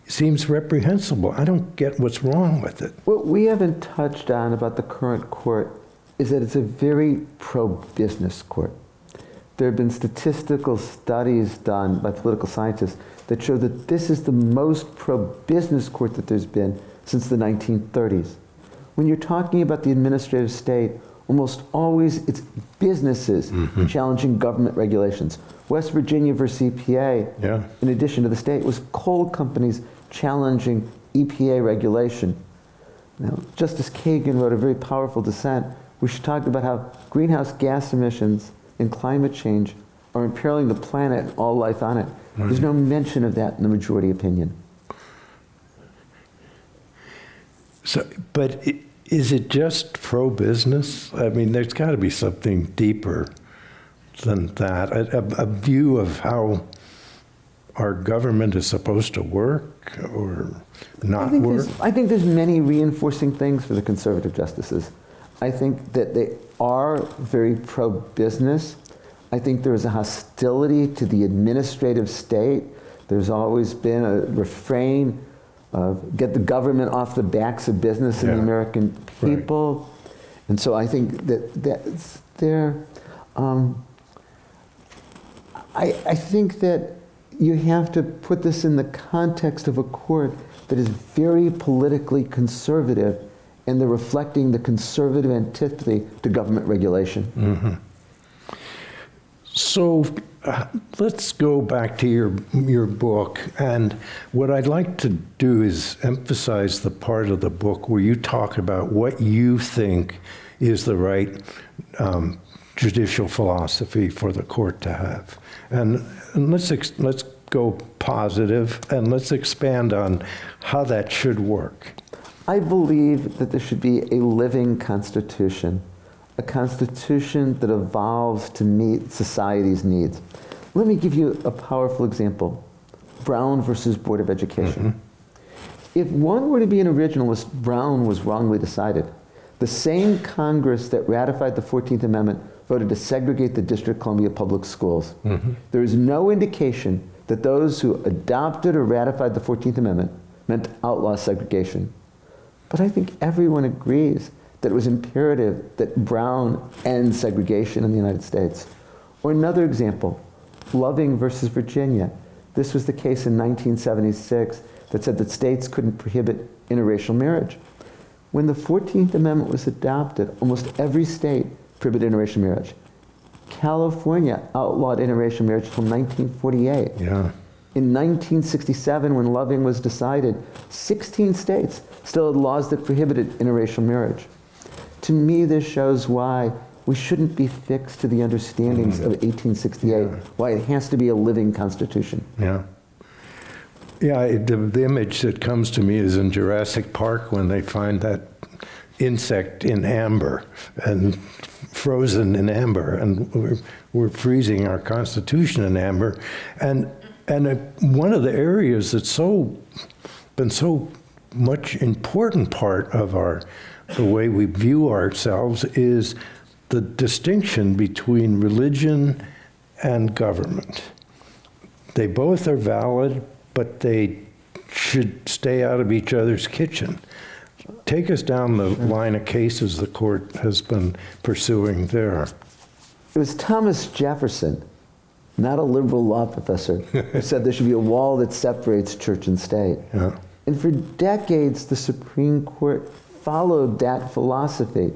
seems reprehensible. I don't get what's wrong with it. What we haven't touched on about the current court is that it's a very pro-business court. There have been statistical studies done by political scientists that show that this is the most pro-business court that there's been since the 1930s. When you're talking about the administrative state, almost always it's businesses challenging government regulations. West Virginia versus EPA, Yeah. in addition to the state, was coal companies challenging EPA regulation. Now, Justice Kagan wrote a very powerful dissent where she talked about how greenhouse gas emissions and climate change are imperiling the planet and all life on it. There's no mention of that in the majority opinion. So, but is it just pro-business? I mean, there's got to be something deeper than that. A view of how our government is supposed to work or not work. I think there's many reinforcing things for the conservative justices. I think that they are very pro-business. I think there is a hostility to the administrative state. There's always been a refrain of get the government off the backs of business and the Yeah. American Right. people. And so I think that's there. I think that you have to put this in the context of a court that is very politically conservative, and they're reflecting the conservative antipathy to government regulation. So let's go back to your book, and what I'd like to do is emphasize the part of the book where you talk about what you think is the right judicial philosophy for the court to have, and let's go positive, and let's expand on how that should work. I believe that there should be a living constitution, a constitution that evolves to meet society's needs. Let me give you a powerful example. Brown versus Board of Education. If one were to be an originalist, Brown was wrongly decided. The same Congress that ratified the 14th Amendment voted to segregate the District of Columbia public schools. There is no indication that those who adopted or ratified the 14th Amendment meant to outlaw segregation. But I think everyone agrees that it was imperative that Brown end segregation in the United States. Or another example, Loving versus Virginia. This was the case in 1976 that said that states couldn't prohibit interracial marriage. When the 14th Amendment was adopted, almost every state prohibited interracial marriage. California outlawed interracial marriage until 1948. Yeah. In 1967, when Loving was decided, 16 states still had laws that prohibited interracial marriage. To me, this shows why we shouldn't be fixed to the understandings of 1868, why it has to be a living constitution. Yeah. Yeah, the image that comes to me is in Jurassic Park when they find that insect in amber and frozen in amber, and we're freezing our Constitution in amber. And one of the areas that's been so much important part of the way we view ourselves is the distinction between religion and government. They both are valid, but they should stay out of each other's kitchen. Take us down the line of cases the court has been pursuing there. It was Thomas Jefferson, not a liberal law professor, who said there should be a wall that separates church and state. Yeah. And for decades, the Supreme Court followed that philosophy.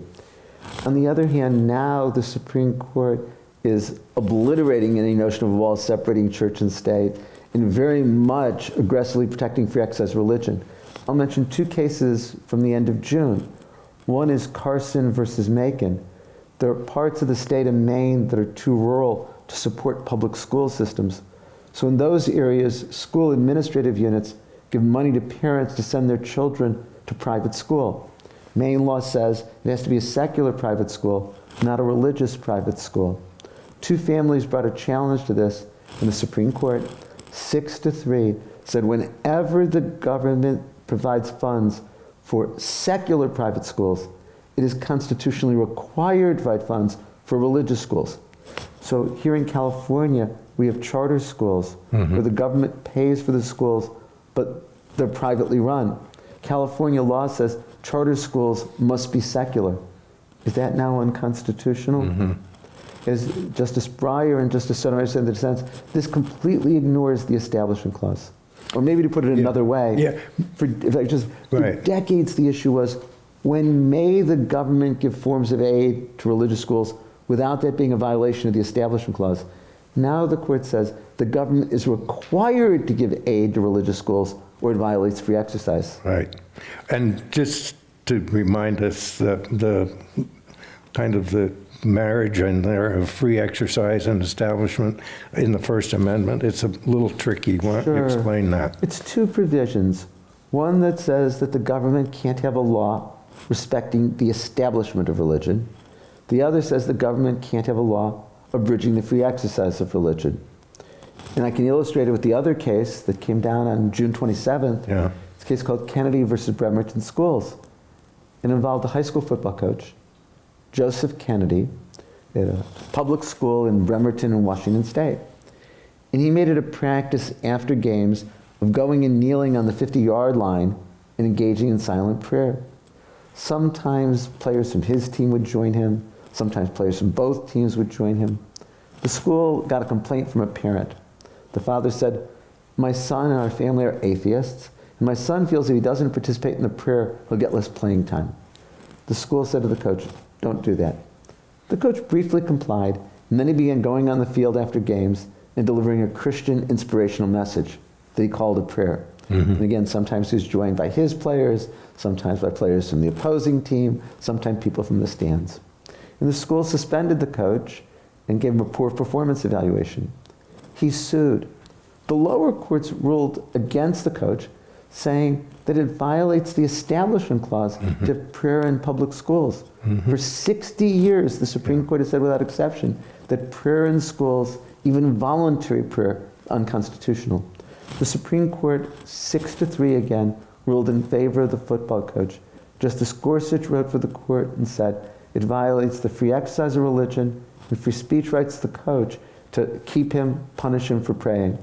On the other hand, now the Supreme Court is obliterating any notion of a wall separating church and state and very much aggressively protecting free exercise of religion. I'll mention two cases from the end of June. One is Carson versus Macon. There are parts of the state of Maine that are too rural to support public school systems. So in those areas, school administrative units give money to parents to send their children to private school. Maine law says it has to be a secular private school, not a religious private school. Two families brought a challenge to this in the Supreme Court. 6-3 said whenever the government provides funds for secular private schools, it is constitutionally required to provide funds for religious schools. So here in California, we have charter schools where the government pays for the schools, but they're privately run. California law says charter schools must be secular. Is that now unconstitutional? As Justice Breyer and Justice Sotomayor said in the dissents, this completely ignores the Establishment Clause. Or maybe to put it another way, for decades the issue was, when may the government give forms of aid to religious schools without that being a violation of the Establishment Clause? Now the court says the government is required to give aid to religious schools or it violates free exercise. Right. And just to remind us that the kind of the marriage in there of free exercise and establishment in the First Amendment, it's a little tricky. Why don't you explain that? It's two provisions. One that says that the government can't have a law respecting the establishment of religion. The other says the government can't have a law abridging the free exercise of religion. And I can illustrate it with the other case that came down on June 27th. Yeah. It's a case called Kennedy versus Bremerton Schools. It involved a high school football coach, Joseph Kennedy, at a public school in Bremerton in Washington State. And he made it a practice after games of going and kneeling on the 50-yard line and engaging in silent prayer. Sometimes players from his team would join him. Sometimes players from both teams would join him. The school got a complaint from a parent. The father said, "My son and our family are atheists, and my son feels if he doesn't participate in the prayer, he'll get less playing time." The school said to the coach, "Don't do that." The coach briefly complied, and then he began going on the field after games and delivering a Christian inspirational message that he called a prayer. And again, sometimes he was joined by his players, sometimes by players from the opposing team, sometimes people from the stands. And the school suspended the coach and gave him a poor performance evaluation. He sued. The lower courts ruled against the coach, saying that it violates the Establishment Clause to have prayer in public schools. For 60 years, the Supreme Court has said without exception that prayer in schools, even voluntary prayer, unconstitutional. The Supreme Court, 6-3 again, ruled in favor of the football coach. Justice Gorsuch wrote for the court and said it violates the free exercise of religion and free speech rights to the coach to keep him, punish him for praying.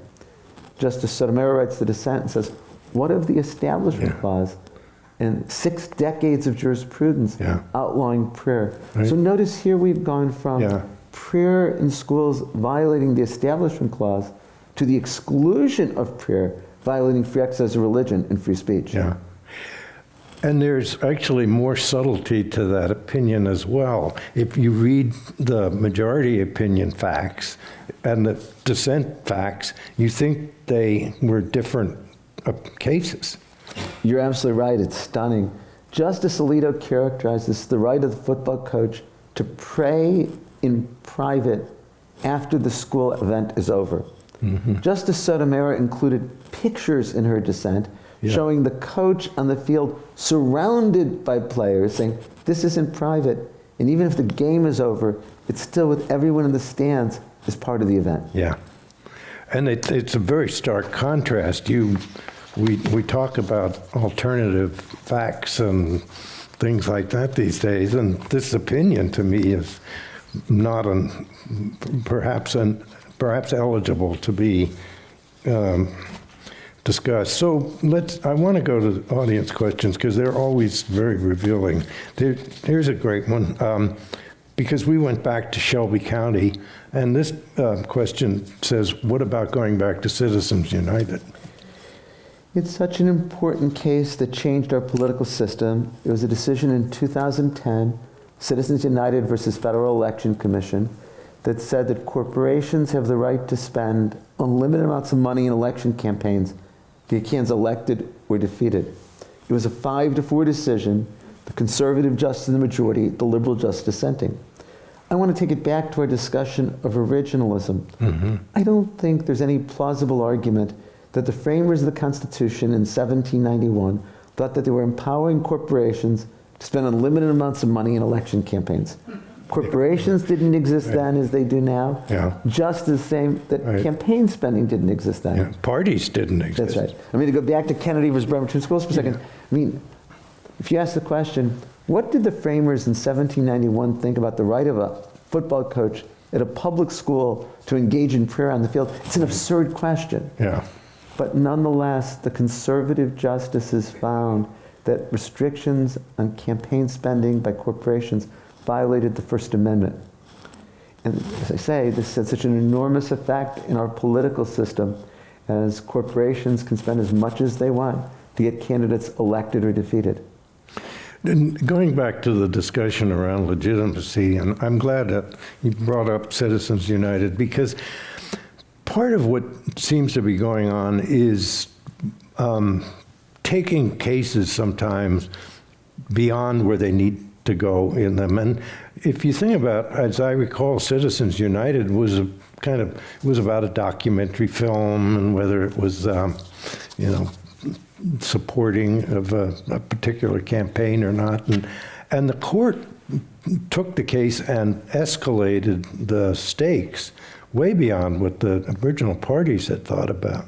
Justice Sotomayor writes the dissent and says, what of the Establishment Clause and 6 decades of jurisprudence outlawing prayer? Right. So notice here we've gone from prayer in schools violating the Establishment Clause to the exclusion of prayer violating free exercise of religion and free speech. Yeah. And there's actually more subtlety to that opinion as well. If you read the majority opinion facts and the dissent facts, you think they were different cases. You're absolutely right. It's stunning. Justice Alito characterizes the right of the football coach to pray in private after the school event is over. Justice Sotomayor included pictures in her dissent showing the coach on the field surrounded by players saying, this isn't private, and even if the game is over, it's still with everyone in the stands as part of the event. Yeah. And it's a very stark contrast. We talk about alternative facts and things like that these days, and this opinion to me is not perhaps eligible to be discussed. So I want to go to the audience questions because they're always very revealing. Here's a great one. Because we went back to Shelby County, and this question says, what about going back to Citizens United? It's such an important case that changed our political system. It was a decision in 2010, Citizens United versus Federal Election Commission, that said that corporations have the right to spend unlimited amounts of money in election campaigns, be candidates elected or defeated. It was a 5-4 decision, the conservative justice in the majority, the liberal justice dissenting. I want to take it back to our discussion of originalism. I don't think there's any plausible argument that the framers of the Constitution in 1791 thought that they were empowering corporations to spend unlimited amounts of money in election campaigns. Corporations didn't exist then as they do now. Yeah. Just the same that campaign spending didn't exist then. Yeah. Parties didn't exist. That's right. I mean, to go back to Kennedy versus Bremerton Schools for a second, I mean, if you ask the question, what did the framers in 1791 think about the right of a football coach at a public school to engage in prayer on the field? It's an absurd question. Yeah. But nonetheless, the conservative justices found that restrictions on campaign spending by corporations violated the First Amendment. And as I say, this had such an enormous effect in our political system, as corporations can spend as much as they want to get candidates elected or defeated. And going back to the discussion around legitimacy, and I'm glad that you brought up Citizens United, because part of what seems to be going on is taking cases sometimes beyond where they need to go in them. And if you think about, as I recall, Citizens United was about a documentary film, and whether it was, supporting of a particular campaign or not. And the court took the case and escalated the stakes way beyond what the original parties had thought about.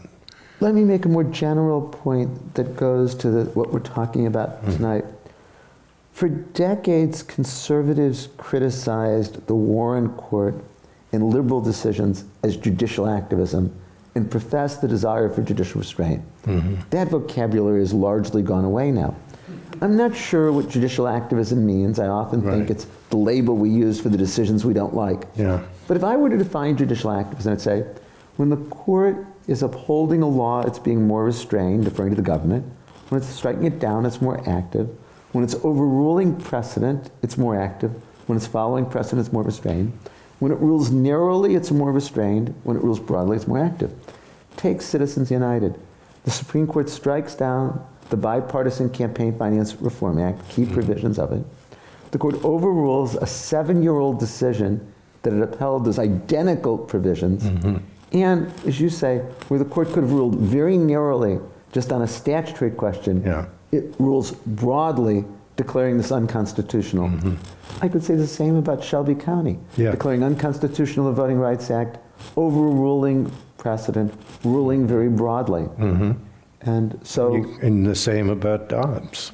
Let me make a more general point that goes to what we're talking about tonight. For decades, conservatives criticized the Warren Court and liberal decisions as judicial activism and professed the desire for judicial restraint. That vocabulary has largely gone away now. I'm not sure what judicial activism means. I often think it's the label we use for the decisions we don't like. Yeah. But if I were to define judicial activism, I'd say, when the court is upholding a law, it's being more restrained, deferring to the government. When it's striking it down, it's more active. When it's overruling precedent, it's more active. When it's following precedent, it's more restrained. When it rules narrowly, it's more restrained. When it rules broadly, it's more active. Take Citizens United. The Supreme Court strikes down the Bipartisan Campaign Finance Reform Act, key provisions of it. The court overrules a 7-year-old decision that had upheld those identical provisions. And, as you say, where the court could have ruled very narrowly just on a statutory question, it rules broadly, declaring this unconstitutional. I could say the same about Shelby County, declaring unconstitutional the Voting Rights Act, overruling precedent, ruling very broadly. And so... And the same about Dobbs.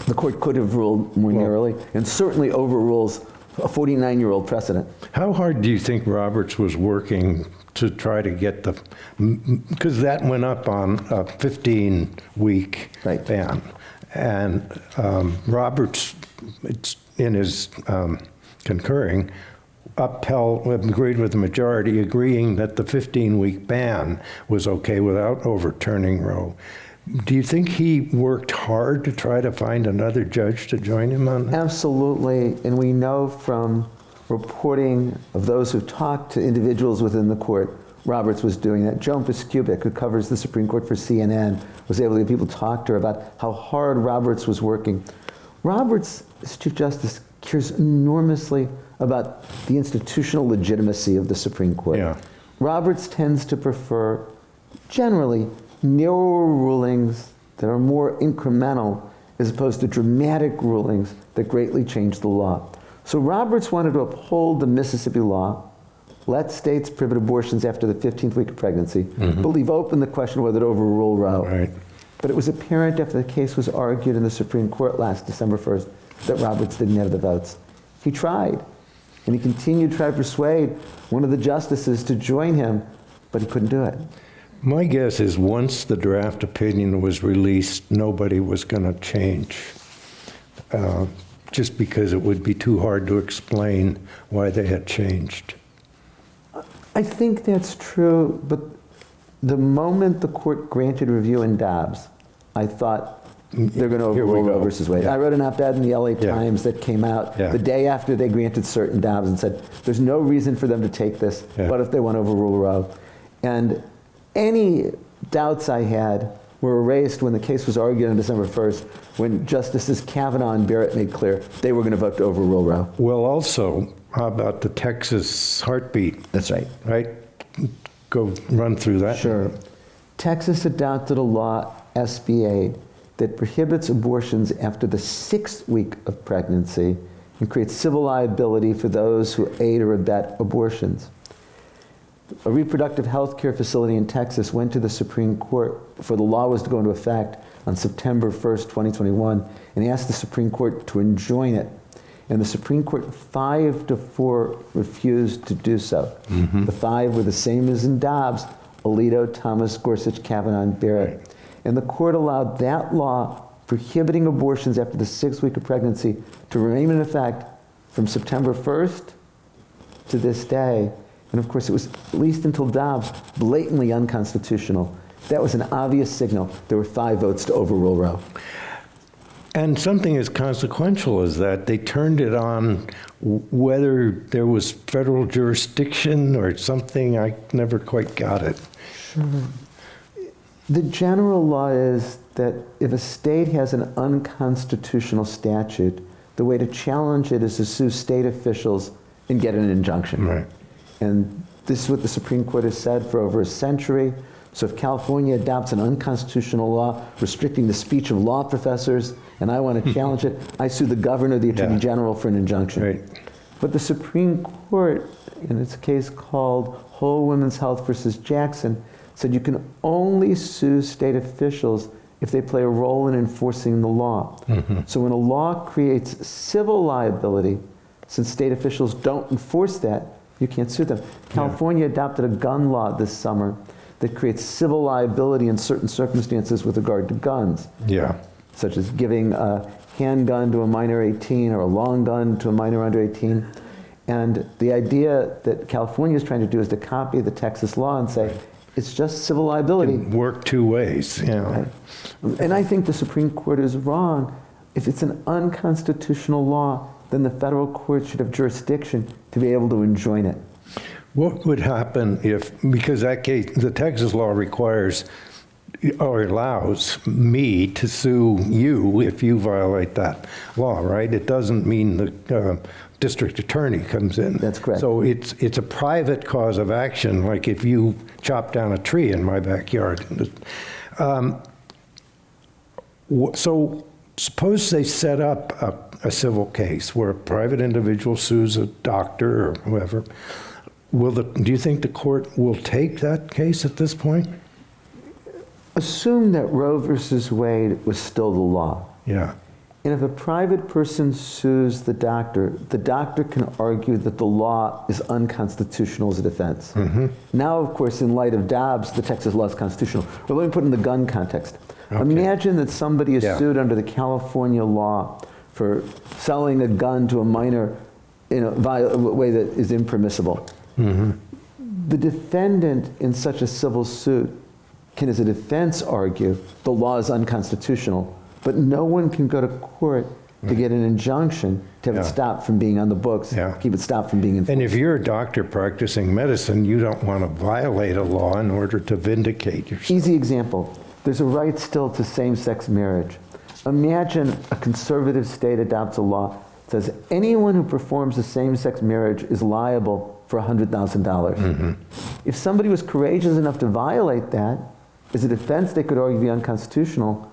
The court could have ruled more narrowly, and certainly overrules a 49-year-old precedent. How hard do you think Roberts was working to try to get the... Because that went up on a 15-week ban. And Roberts, in his concurring, agreed with the majority, agreeing that the 15-week ban was okay without overturning Roe. Do you think he worked hard to try to find another judge to join him on that? Absolutely, and we know from reporting of those who talked to individuals within the court, Roberts was doing that. Joan Piskubic, who covers the Supreme Court for CNN, was able to get people to talk to her about how hard Roberts was working. Roberts, as Chief Justice, cares enormously about the institutional legitimacy of the Supreme Court. Yeah. Roberts tends to prefer, generally, narrower rulings that are more incremental as opposed to dramatic rulings that greatly change the law. So Roberts wanted to uphold the Mississippi law, let states prohibit abortions after the 15th week of pregnancy, but leave open the question whether to overrule Roe. Right. But it was apparent after the case was argued in the Supreme Court last December 1st that Roberts didn't have the votes. He tried, and he continued to try to persuade one of the justices to join him, but he couldn't do it. My guess is once the draft opinion was released, nobody was going to change, just because it would be too hard to explain why they had changed. I think that's true, but the moment the court granted review in Dobbs, I thought they're going to Here we overrule Roe go. versus Wade. Yeah. I wrote an op-ed in the LA Yeah. Times that came out Yeah. the day after they granted cert in Dobbs and said, there's no reason for them to take this, Yeah. but if they want to overrule Roe. And any doubts I had were erased when the case was argued on December 1st, when Justices Kavanaugh and Barrett made clear they were going to vote to overrule Roe. Well, also, how about the Texas heartbeat, That's right. right? Go run through that. Sure. Texas adopted a law, SB 8, that prohibits abortions after the 6th week of pregnancy and creates civil liability for those who aid or abet abortions. A reproductive health care facility in Texas went to the Supreme Court before the law was to go into effect on September 1st, 2021, and asked the Supreme Court to enjoin it. And the Supreme Court 5-4 refused to do so. The 5 were the same as in Dobbs: Alito, Thomas, Gorsuch, Kavanaugh, and Barrett. Right. And the court allowed that law prohibiting abortions after the 6th week of pregnancy to remain in effect from September 1st to this day. And of course, it was, at least until Dobbs, blatantly unconstitutional. That was an obvious signal. There were 5 votes to overrule Roe. And something as consequential as that, they turned it on whether there was federal jurisdiction or something. I never quite got it. The general law is that if a state has an unconstitutional statute, the way to challenge it is to sue state officials and get an injunction. Right. And this is what the Supreme Court has said for over a century. So if California adopts an unconstitutional law restricting the speech of law professors, and I want to challenge it, I sue the governor, the attorney Yeah. general for an injunction. Right. But the Supreme Court, in its case called Whole Women's Health versus Jackson, said you can only sue state officials if they play a role in enforcing the law. So when a law creates civil liability, since state officials don't enforce that, you can't sue them. California adopted a gun law this summer that creates civil liability in certain circumstances with regard to guns, Yeah. such as giving a handgun to a minor 18 or a long gun to a minor under 18. And the idea that California is trying to do is to copy the Texas law and say, it's just civil liability. Work two ways, yeah. And I think the Supreme Court is wrong. If it's an unconstitutional law, then the federal court should have jurisdiction to be able to enjoin it. What would happen if, because that case, the Texas law requires or allows me to sue you if you violate that law, right? It doesn't mean the district attorney comes in. That's correct. So it's a private cause of action, like if you chop down a tree in my backyard. So suppose they set up a civil case where a private individual sues a doctor or whoever. Do you think the court will take that case at this point? Assume that Roe versus Wade was still the law. Yeah. And if a private person sues the doctor can argue that the law is unconstitutional as a defense. Now, of course, in light of Dobbs, the Texas law is constitutional. But let me put it in the gun context. Okay. Imagine that somebody is Yeah. sued under the California law for selling a gun to a minor in a way that is impermissible. The defendant in such a civil suit can, as a defense, argue the law is unconstitutional, but no one can go to court to get an injunction to have Yeah. it stopped from being on the books, Yeah. keep it stopped from being enforced. And if you're a doctor practicing medicine, you don't want to violate a law in order to vindicate yourself. Easy example. There's a right still to same-sex marriage. Imagine a conservative state adopts a law that says anyone who performs a same-sex marriage is liable for $100,000. If somebody was courageous enough to violate that, as a defense, they could argue be unconstitutional,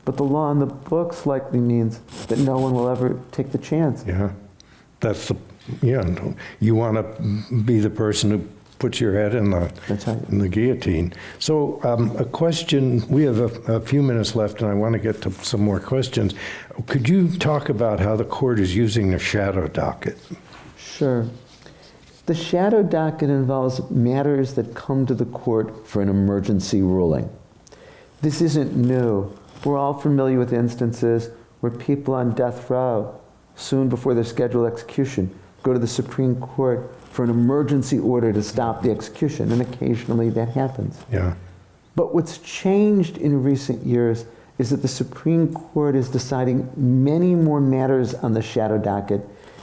but the law in the books likely means that no one will ever take the chance. Yeah, that's the, yeah, you want to be the person who puts your head in That's right. the guillotine. So a question, we have a few minutes left and I want to get to some more questions. Could you talk about how the court is using the shadow docket? Sure. The shadow docket involves matters that come to the court for an emergency ruling. This isn't new. We're all familiar with instances where people on death row, soon before their scheduled execution, go to the Supreme Court for an emergency order to stop the execution, and occasionally that happens. Yeah, But what's changed in recent years is that the Supreme Court is deciding many more matters on the shadow docket,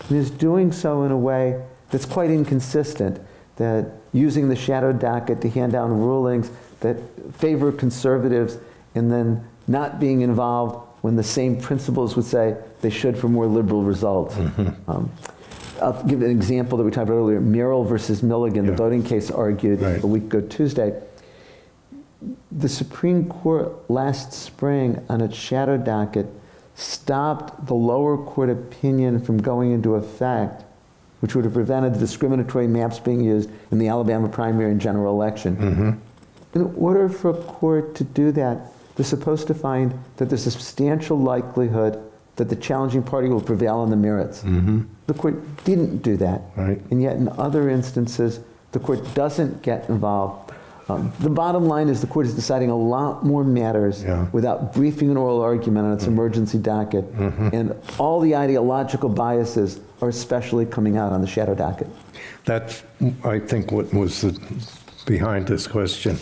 and is doing so in a way that's quite inconsistent, that using the shadow docket to hand down rulings that favor conservatives and then not being involved when the same principles would say they should for more liberal results. I'll give an example that we talked about earlier. Merrill versus Milligan, the Yeah. voting case argued Right. a week ago Tuesday. The Supreme Court last spring on its shadow docket stopped the lower court opinion from going into effect, which would have prevented the discriminatory maps being used in the Alabama primary and general election. In order for a court to do that, they're supposed to find that there's a substantial likelihood that the challenging party will prevail on the merits. The court didn't do that. Right. And yet in other instances, the court doesn't get involved. The bottom line is the court is deciding a lot more matters Yeah. without briefing an oral argument on its emergency docket. And all the ideological biases are especially coming out on the shadow docket. that's, I think, what was behind this question.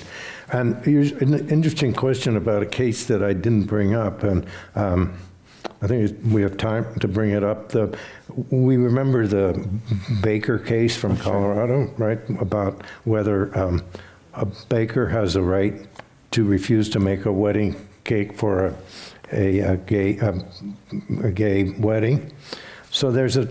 And here's an interesting question about a case that I didn't bring up, and I think we have time to bring it up. We remember the Baker case from Colorado, right? About whether a baker has a right to refuse to make a wedding cake for a gay wedding. So there's a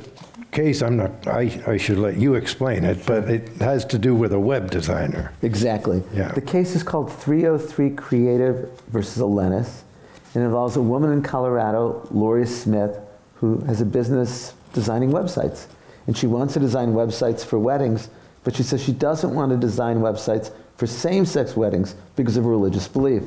case, I should let you explain it, but it has to do with a web designer. Exactly. Yeah. The case is called 303 Creative versus Alenis. It involves a woman in Colorado, Lori Smith, who has a business designing websites. And she wants to design websites for weddings, but she says she doesn't want to design websites for same-sex weddings because of her religious belief.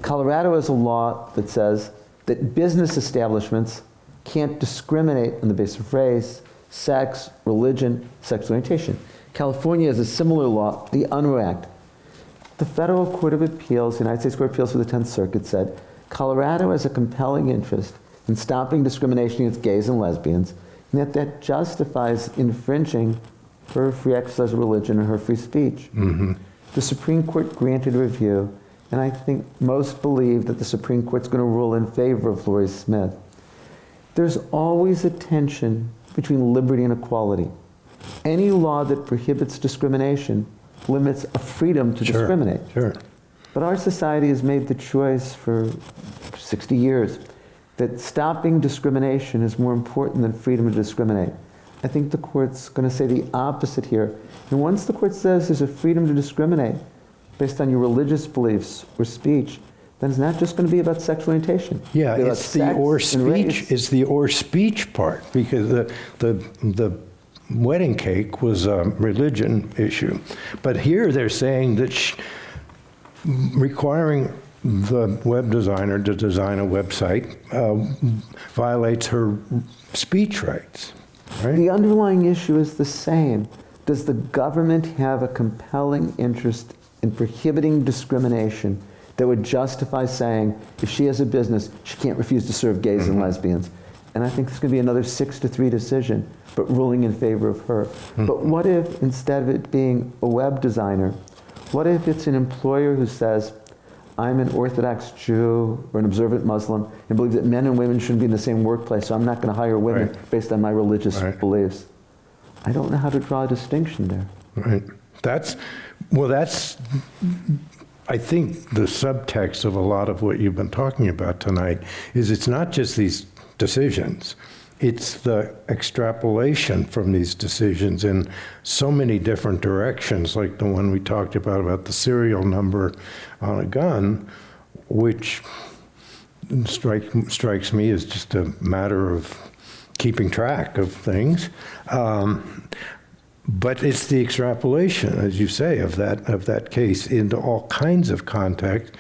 Colorado has a law that says that business establishments can't discriminate on the basis of race, sex, religion, sexual orientation. California has a similar law, the Unruh Act. The Federal Court of Appeals, the United States Court of Appeals for the 10th Circuit said, Colorado has a compelling interest in stopping discrimination against gays and lesbians, and that justifies infringing her free exercise of religion and her free speech. The Supreme Court granted review, and I think most believe that the Supreme Court's going to rule in favor of Lori Smith. There's always a tension between liberty and equality. Any law that prohibits discrimination limits a freedom to discriminate. Sure. But our society has made the choice for 60 years that stopping discrimination is more important than freedom to discriminate. I think the court's going to say the opposite here. And once the court says there's a freedom to discriminate based on your religious beliefs or speech, then it's not just going to be about sexual orientation. Yeah, It's about it's the sex or and speech. race. It's the or speech part, because the wedding cake was a religion issue, but here they're saying that requiring the web designer to design a website violates her speech rights. Right? The underlying issue is the same. Does the government have a compelling interest in prohibiting discrimination that would justify saying if she has a business, she can't refuse to serve gays and lesbians? And I think it's going to be another 6-3 decision, but ruling in favor of her. But what if, instead of it being a web designer, What if it's an employer who says, I'm an Orthodox Jew or an observant Muslim and believe that men and women shouldn't be in the same workplace, so I'm not going to hire women Right. based on my religious Right. beliefs? I don't know how to draw a distinction there. Right. That's, I think the subtext of a lot of what you've been talking about tonight is it's not just these decisions, it's the extrapolation from these decisions in so many different directions, like the one we talked about the serial number on a gun, which strikes me as just a matter of keeping track of things. But it's the extrapolation, as you say, of that case into all kinds of context.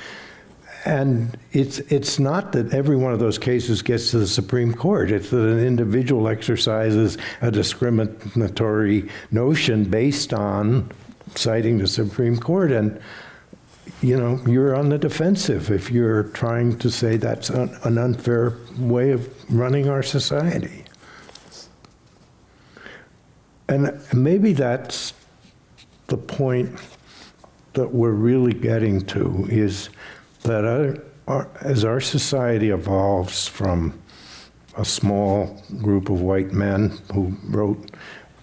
And it's not that every one of those cases gets to the Supreme Court. It's that an individual exercises a discriminatory notion based on citing the Supreme Court. And, you're on the defensive if you're trying to say that's an unfair way of running our society. And maybe that's the point that we're really getting to, is that as our society evolves from a small group of white men who wrote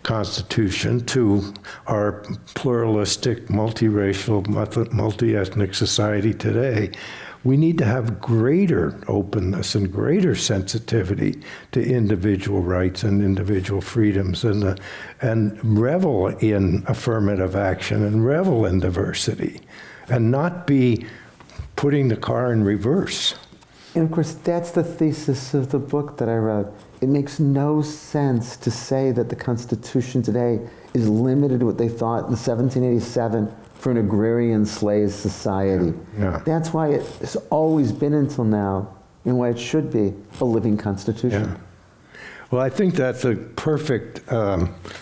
Constitution to our pluralistic, multiracial, multi-ethnic society today, we need to have greater openness and greater sensitivity to individual rights and individual freedoms, and revel in affirmative action and revel in diversity, and not be putting the car in reverse. And of course, that's the thesis of the book that I wrote. It makes no sense to say that the Constitution today is limited to what they thought in 1787 for an agrarian slave society. Yeah. That's why it has always been until now, and why it should be a living Constitution. Yeah. Well, I think that's a perfect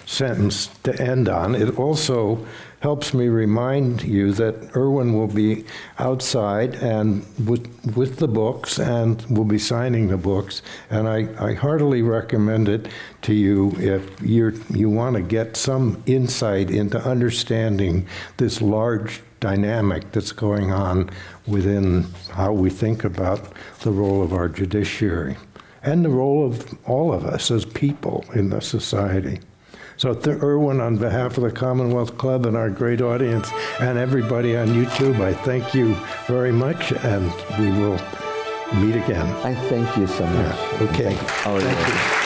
sentence to end on. It also helps me remind you that Erwin will be outside and with the books, and will be signing the books. And I heartily recommend it to you if you want to get some insight into understanding this large dynamic that's going on within how we think about the role of our judiciary and the role of all of us as people in the society. So, Erwin, on behalf of the Commonwealth Club and our great audience and everybody on YouTube, I thank you very much, and we will meet again. I thank you so much. Okay. Thank you.